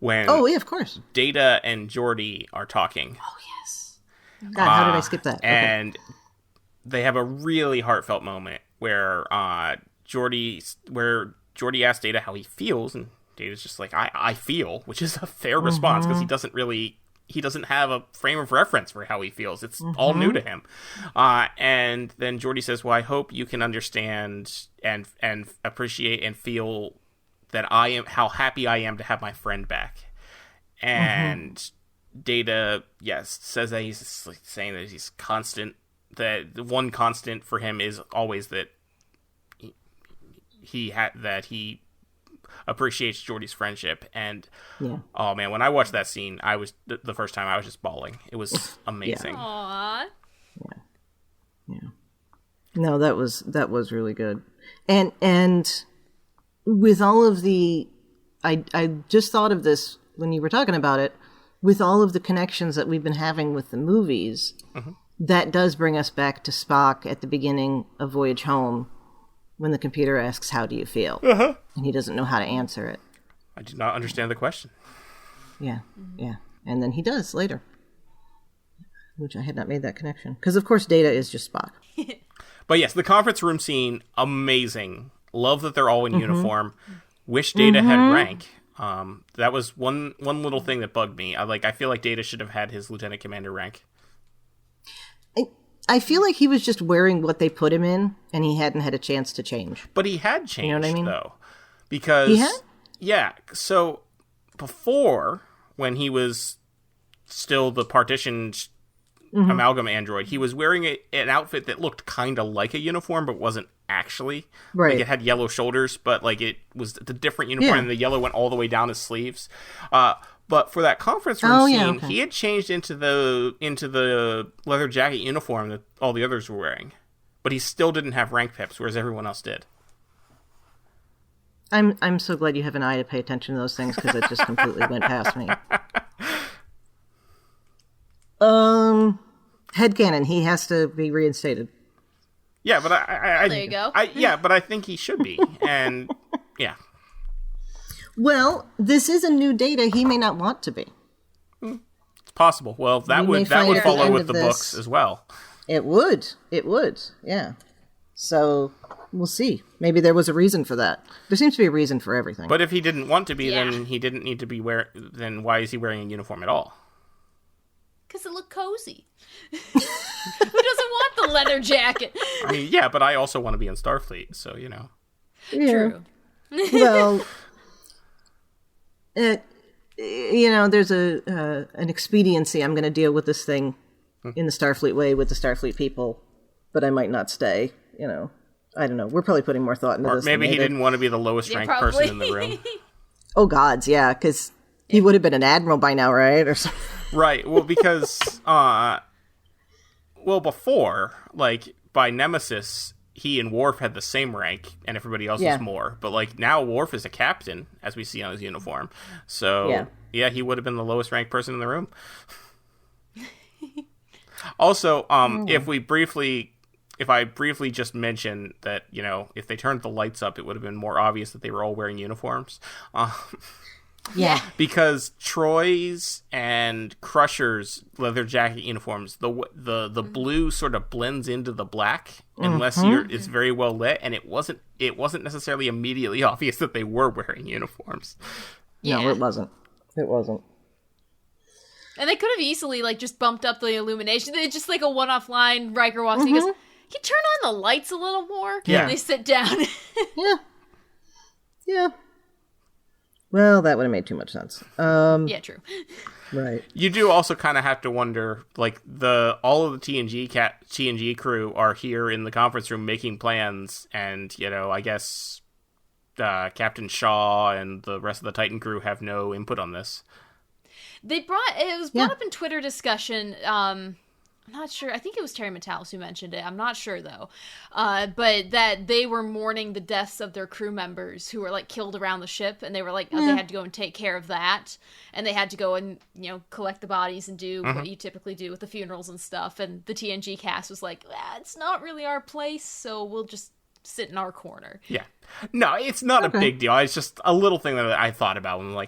when
of course,
Data and Geordi are talking.
Oh, yes. God, how did I skip that?
And they have a really heartfelt moment where Geordi asks Data how he feels, and Data's just like, I feel, which is a fair response because he doesn't have a frame of reference for how he feels. It's all new to him. And then Geordi says, well, I hope you can understand and appreciate and feel that how happy I am to have my friend back. And Data, says that he's like saying that he's constant, that the one constant for him is always that he appreciates Geordi's friendship. And oh man, when I watched that scene, I was the first time I was just bawling. It was amazing.
Aww.
Yeah. No, that was really good. And with all of the I just thought of this when you were talking about it, with all of the connections that we've been having with the movies, that does bring us back to Spock at the beginning of Voyage Home, when the computer asks, how do you feel? And he doesn't know how to answer it.
I did not understand the question.
Yeah. And then he does later. Which I had not made that connection. Because, of course, Data is just Spock.
But yes, the conference room scene, amazing. Love that they're all in uniform. Wish Data had rank. That was one little thing that bugged me. I feel like Data should have had his lieutenant commander rank.
I feel like he was just wearing what they put him in, and he hadn't had a chance to change.
But he had changed,
you know what I mean?
Though. Because,
he had?
Yeah, so before, when he was still the partitioned amalgam android, he was wearing an outfit that looked kind of like a uniform, but wasn't actually.
Right.
Like, it had yellow shoulders, but it was the different uniform, and the yellow went all the way down his sleeves. But for that conference room scene, he had changed into the leather jacket uniform that all the others were wearing. But he still didn't have rank pips, whereas everyone else did.
I'm so glad you have an eye to pay attention to those things, because it just completely went past me. Headcanon, he has to be reinstated.
Yeah, but I
there you go.
But I think he should be. And yeah.
Well, this is a new Data. He may not want to be.
It's possible. Well, that would follow with the books as well.
It would. Yeah. So we'll see. Maybe there was a reason for that. There seems to be a reason for everything.
But if he didn't want to be, then he didn't need to be then why is he wearing a uniform at all?
Because it looked cozy. Who doesn't want the leather jacket?
I mean, yeah, but I also want to be in Starfleet, so you know.
Yeah.
True.
Well, there's an expediency. I'm going to deal with this thing in the Starfleet way with the Starfleet people, but I might not stay. I don't know. We're probably putting more thought into this.
Maybe he didn't want to be the lowest ranked person in the room.
Oh gods, yeah, because he would have been an admiral by now, right, or something.
Right. Well, because before, by Nemesis, he and Worf had the same rank, and everybody else was more. But now Worf is a captain, as we see on his uniform. So yeah, he would have been the lowest ranked person in the room. Also, if I briefly just mention that, if they turned the lights up, it would have been more obvious that they were all wearing uniforms.
Yeah.
Because Troy's and Crusher's leather jacket uniforms, the blue sort of blends into the black unless it's very well lit, and it wasn't necessarily immediately obvious that they were wearing uniforms.
Yeah. No, it wasn't. It wasn't.
And they could have easily just bumped up the illumination. It's just like a one-off line. Riker walks in, he goes, "Can you turn on the lights a little more?"
Yeah.
And they sit down.
Yeah. Well, that would have made too much sense.
Yeah, true.
Right.
You do also kind of have to wonder, all of the TNG crew are here in the conference room making plans, and I guess Captain Shaw and the rest of the Titan crew have no input on this. It
was brought up in Twitter discussion. I'm not sure. I think it was Terry Metalis who mentioned it. I'm not sure, though. But that they were mourning the deaths of their crew members who were, killed around the ship. And they were they had to go and take care of that. And they had to go and, collect the bodies and do what you typically do with the funerals and stuff. And the TNG cast was like, it's not really our place, so we'll just sit in our corner.
Yeah. No, it's not a big deal. It's just a little thing that I thought about when,
oh,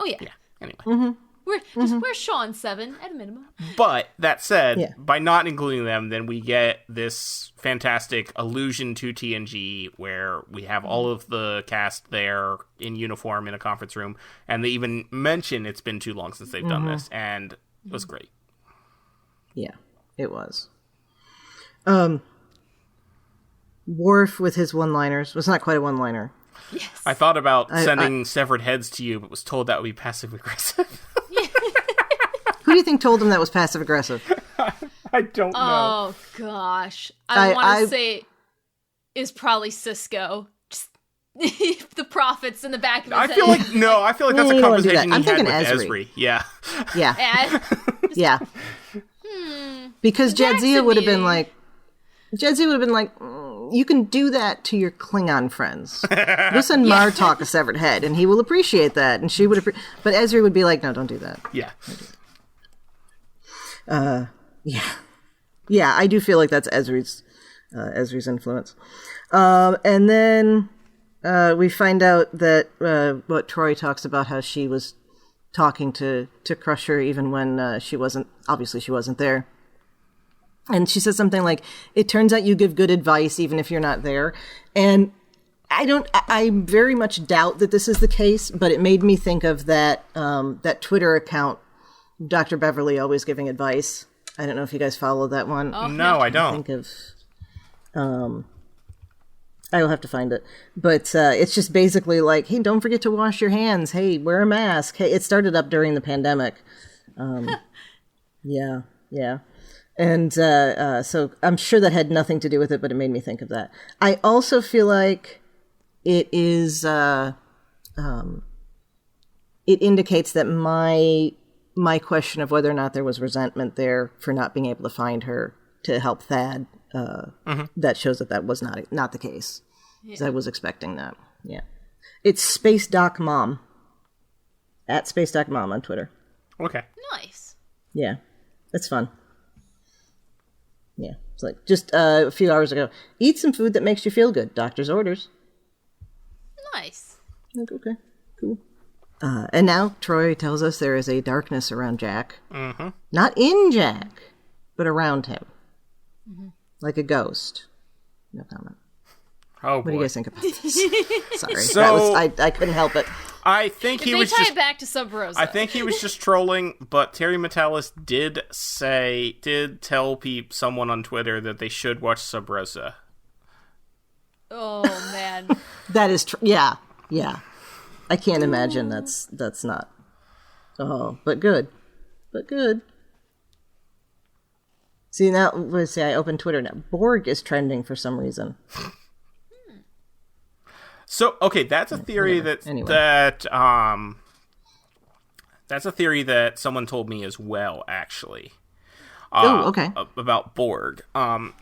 yeah.
Yeah, anyway.
We're Sean 7 at a minimum.
But that said, by not including them, then we get this fantastic allusion to TNG where we have all of the cast there in uniform in a conference room, and they even mention it's been too long since they've done this, and it was great.
Yeah, it was. Worf with his one-liners was not quite a one-liner.
Yes.
I thought about sending severed heads to you, but was told that would be passive-aggressive.
Who do you think told him that was passive-aggressive?
I don't know.
Oh, gosh. I want to say is probably Cisco. Just the prophets in the back of his head.
I feel like that's a conversation he had with
Ezri.
Yeah.
Yeah. Yeah. Because Jadzia would have been like, you can do that to your Klingon friends. Go send Martok a severed head, and he will appreciate that. And she would, but Ezri would be like, no, don't do that.
Yeah.
Yeah, I do feel like that's Ezri's influence. And then we find out that what Troy talks about, how she was talking to Crusher even when she wasn't there. And she says something like, "It turns out you give good advice even if you're not there." And I very much doubt that this is the case, but it made me think of that Twitter account, Dr. Beverly Always Giving Advice. I don't know if you guys follow that one.
Oh,
no, I don't.
I will have to find it. But it's just basically like, hey, don't forget to wash your hands. Hey, wear a mask. Hey, it started up during the pandemic. Yeah. And so I'm sure that had nothing to do with it, but it made me think of that. I also feel like it is, it indicates that my question of whether or not there was resentment there for not being able to find her to help Thad, that shows that was not the case. Because I was expecting that. Yeah. It's Space Doc Mom. At Space Doc Mom on Twitter.
Okay.
Nice.
Yeah. It's fun. Yeah, it's like just a few hours ago. Eat some food that makes you feel good. Doctor's orders.
Nice.
Like, okay, cool. And now Troy tells us there is a darkness around Jack. Mm-hmm. Not in Jack, but around him. Mm-hmm. Like a ghost. No comment.
Oh,
what do you guys think about this? Sorry,
so,
I couldn't help it.
I think he was
tie it back to Sub Rosa.
I think he was just trolling, but Terry Metalis did tell someone on Twitter that they should watch Sub Rosa.
Oh man,
that is true. Yeah. I can't imagine that's not. Oh, but good. See now, let's see. I opened Twitter now. Borg is trending for some reason.
So okay, that's a theory that's a theory that someone told me as well, actually.
Okay.
About Borg.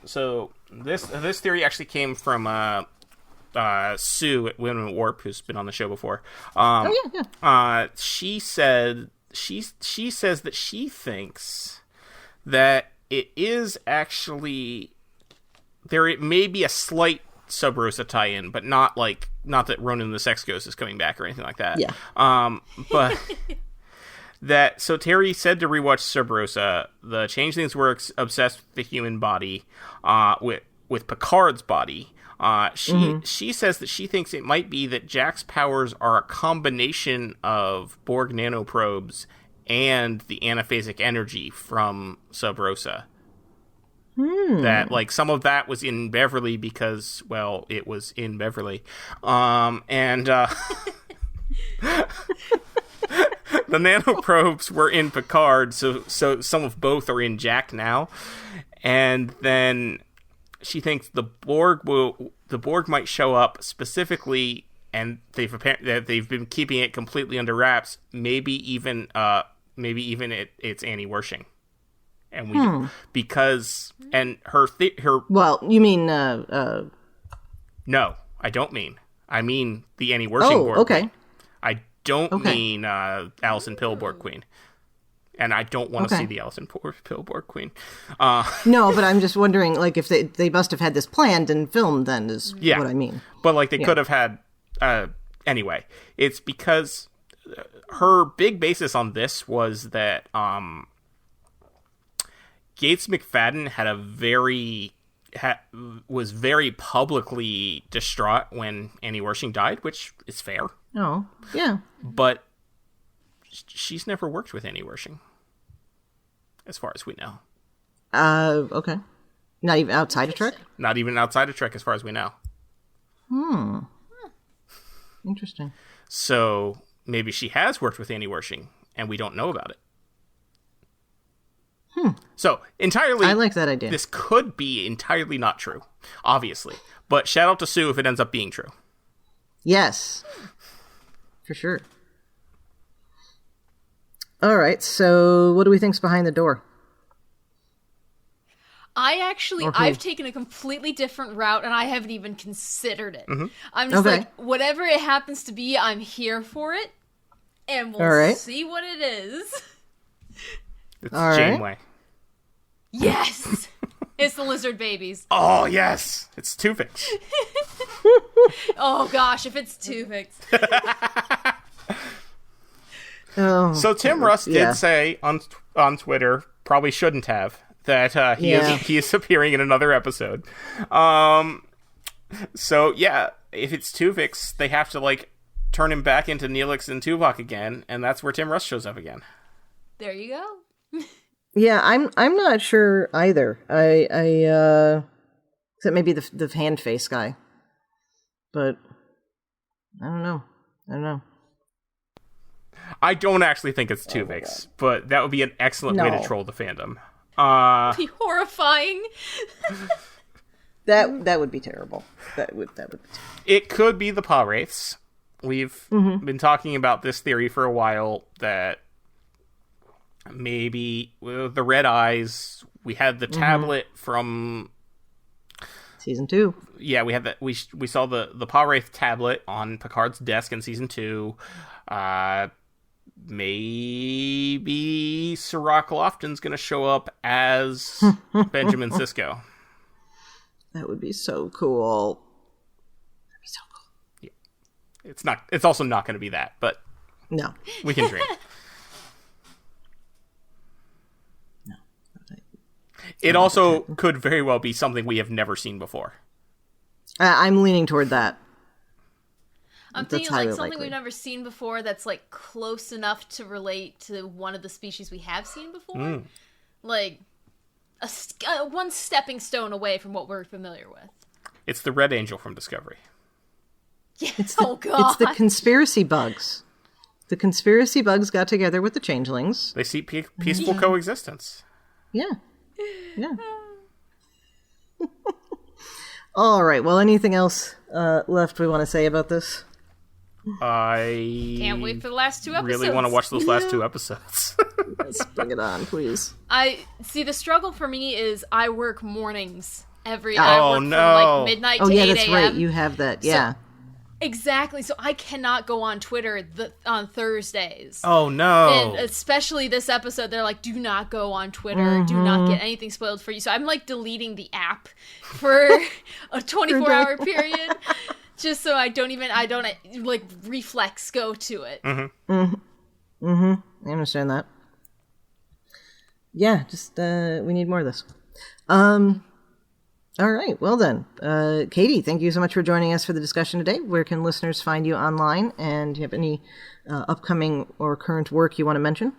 So this theory actually came from Sue at Women at Warp, who's been on the show before. She says that she thinks that it is actually there. It may be a slight Sub Rosa tie-in, but not that Ronan the Sex Ghost is coming back or anything like that.
Yeah.
But so Terry said to rewatch Sub Rosa, the changelings were obsessed with the human body, with Picard's body. She says that she thinks it might be that Jack's powers are a combination of Borg nanoprobes and the anaphasic energy from Sub Rosa. That, some of that was in Beverly because, well, it was in Beverly. The nanoprobes were in Picard, so some of both are in Jack now. And then she thinks the Borg might show up specifically, and they've been keeping it completely under wraps. Maybe even it's Annie Wershing. And we because and her
well, you mean
no, I don't mean. I mean the Annie Wershing Borg.
Okay.
Queen. I don't mean Alison Pill Borg Queen. And I don't want to see the Alison Pill Borg Queen.
No, but I'm just wondering, if they must have had this planned and filmed. Then is what I mean.
But they could have had. Anyway, it's because her big basis on this was that Gates McFadden was very publicly distraught when Annie Wershing died, which is fair.
Oh, yeah.
But she's never worked with Annie Wershing, as far as we know.
Okay. Not even outside of Trek?
Not even outside of Trek, as far as we know.
Interesting.
So maybe she has worked with Annie Wershing, and we don't know about it. So, entirely...
I like that idea.
This could be entirely not true, obviously. But shout out to Sue if it ends up being true.
Yes. For sure. All right, so what do we think's behind the door?
I've taken a completely different route, and I haven't even considered it. I'm just whatever it happens to be, I'm here for it, and we'll see what it is.
It's Janeway.
Yes! It's the lizard babies.
Oh, yes! It's Tuvix.
Oh, gosh, if it's Tuvix.
So Tim Russ did say on Twitter, probably shouldn't have, that he is appearing in another episode. So, yeah, if it's Tuvix, they have to, turn him back into Neelix and Tuvok again, and that's where Tim Russ shows up again.
There you go.
Yeah, I'm not sure either. I except maybe the hand face guy, but I don't know.
I don't actually think it's Tuvix, but that would be an excellent way to troll the fandom.
Be horrifying.
That would be terrible. That would be terrible.
It could be the Pa Wraiths. We've been talking about this theory for a while that maybe the red eyes. We had the tablet from
season 2.
Yeah, we had that. We saw the Pa Wraith tablet on Picard's desk in season 2. Maybe Sirach Lofton's going to show up as Benjamin Sisko.
That would be so cool. That'd be so cool.
Yeah. It's also not going to be that, but
no,
we can dream.
No.
It also could very well be something we have never seen before.
I'm leaning toward that.
I'm thinking something likely. We've never seen before that's close enough to relate to one of the species we have seen before. One stepping stone away from what we're familiar with.
It's the Red Angel from Discovery.
Yeah.
Oh, God. It's the conspiracy bugs. The conspiracy bugs got together with the changelings.
They see peaceful coexistence.
Yeah. Yeah. All right. Well, anything else left we want to say about this?
I
can't wait for the last 2 episodes.
Really want to watch those last 2 episodes.
Let's bring it on, please.
I see. The struggle for me is I work mornings I work from midnight to 8 a.m.
Oh, yeah, that's right. You have that. Yeah.
Exactly. So I cannot go on Twitter on Thursdays.
Oh, no.
And especially this episode, they're like, do not go on Twitter. Do not get anything spoiled for you. So I'm like deleting the app for a 24-hour period just so I don't like reflex go to it.
I understand that. Yeah, just we need more of this. All right, well then. Katie, thank you so much for joining us for the discussion today. Where can listeners find you online? And do you have any upcoming or current work you want to mention?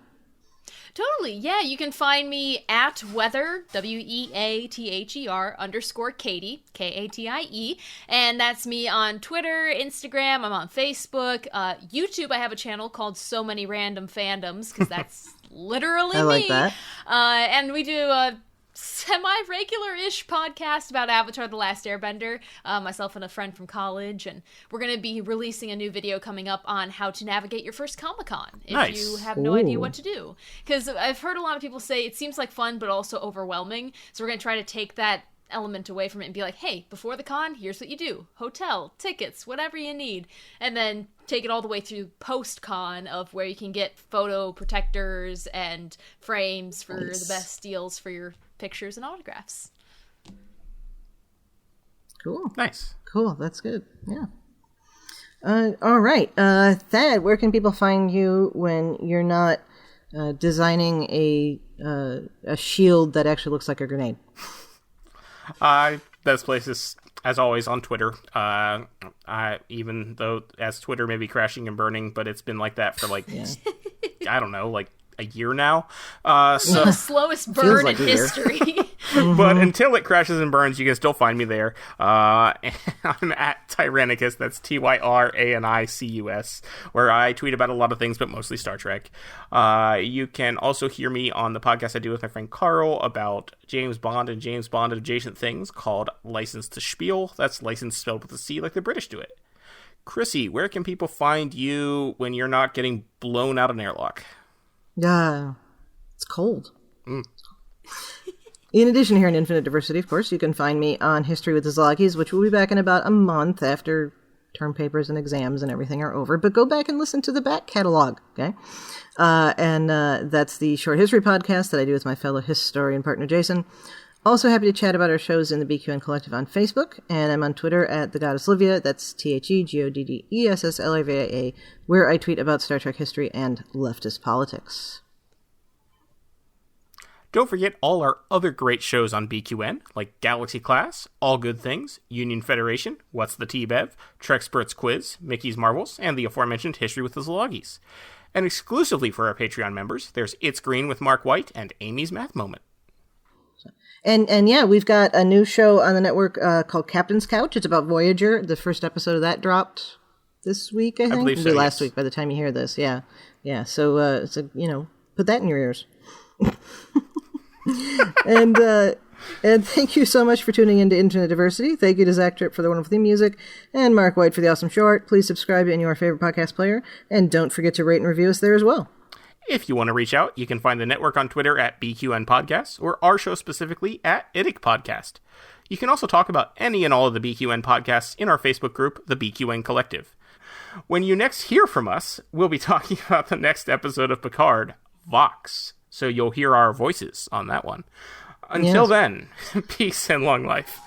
Totally, yeah. You can find me at Weather, WEATHER _Katie, KATIE. And that's me on Twitter, Instagram, I'm on Facebook. YouTube, I have a channel called So Many Random Fandoms, because that's literally me.
I like that.
And we do a semi-regular-ish podcast about Avatar: The Last Airbender, myself and a friend from college, and we're going to be releasing a new video coming up on how to navigate your first Comic-Con if you have no idea what to do. Because I've heard a lot of people say it seems like fun, but also overwhelming, so we're going to try to take that element away from it and be like, hey, before the con, here's what you do. Hotel, tickets, whatever you need. And then take it all the way through post-con of where you can get photo protectors and frames for the best deals for your pictures and autographs.
Cool.
Nice.
Cool. That's good. Yeah. All right. Thad, where can people find you when you're not designing a shield that actually looks like a grenade?
Best places, as always, on Twitter. Even though as Twitter may be crashing and burning, but it's been like that for I don't know, like a year now. So
the slowest burn in history.
But until it crashes and burns, you can still find me there. I'm at Tyrannicus, that's TYRANICUS, where I tweet about a lot of things, but mostly Star Trek. You can also hear me on the podcast I do with my friend Carl about James Bond and James Bond adjacent things called License to Spiel. That's license spelled with a C like the British do it. Chrissie, where can people find you when you're not getting blown out an airlock?
Yeah, it's cold. In addition, here in Infinite Diversity, of course, you can find me on History with the Szilagyi, which will be back in about a month after term papers and exams and everything are over. But go back and listen to the back catalog, okay? And that's the short history podcast that I do with my fellow historian partner, Jason. Also happy to chat about our shows in the BQN Collective on Facebook, and I'm on Twitter at The Goddess Livia, that's TheGoddessLivia, where I tweet about Star Trek history and leftist politics.
Don't forget all our other great shows on BQN, like Galaxy Class, All Good Things, Union Federation, What's the T-Bev, Trexperts Quiz, Mickey's Marvels, and the aforementioned History with the Szilagyi. And exclusively for our Patreon members, there's It's Green with Mark White and Amy's Math Moment.
And yeah, we've got a new show on the network called Captain's Couch. It's about Voyager. The first episode of that dropped this week, I think.
Believe so,
last week by the time you hear this. Yeah. So put that in your ears. And thank you so much for tuning into Infinite Diversity. Thank you to Zach Tripp for the wonderful theme music and Mark White for the awesome short. Please subscribe in your favorite podcast player, and don't forget to rate and review us there as well.
If you want to reach out, you can find the network on Twitter at BQN Podcasts, or our show specifically at IDIC Podcast. You can also talk about any and all of the BQN podcasts in our Facebook group, the BQN Collective. When you next hear from us, we'll be talking about the next episode of Picard, Vox. So you'll hear our voices on that one. Until then, peace and long life.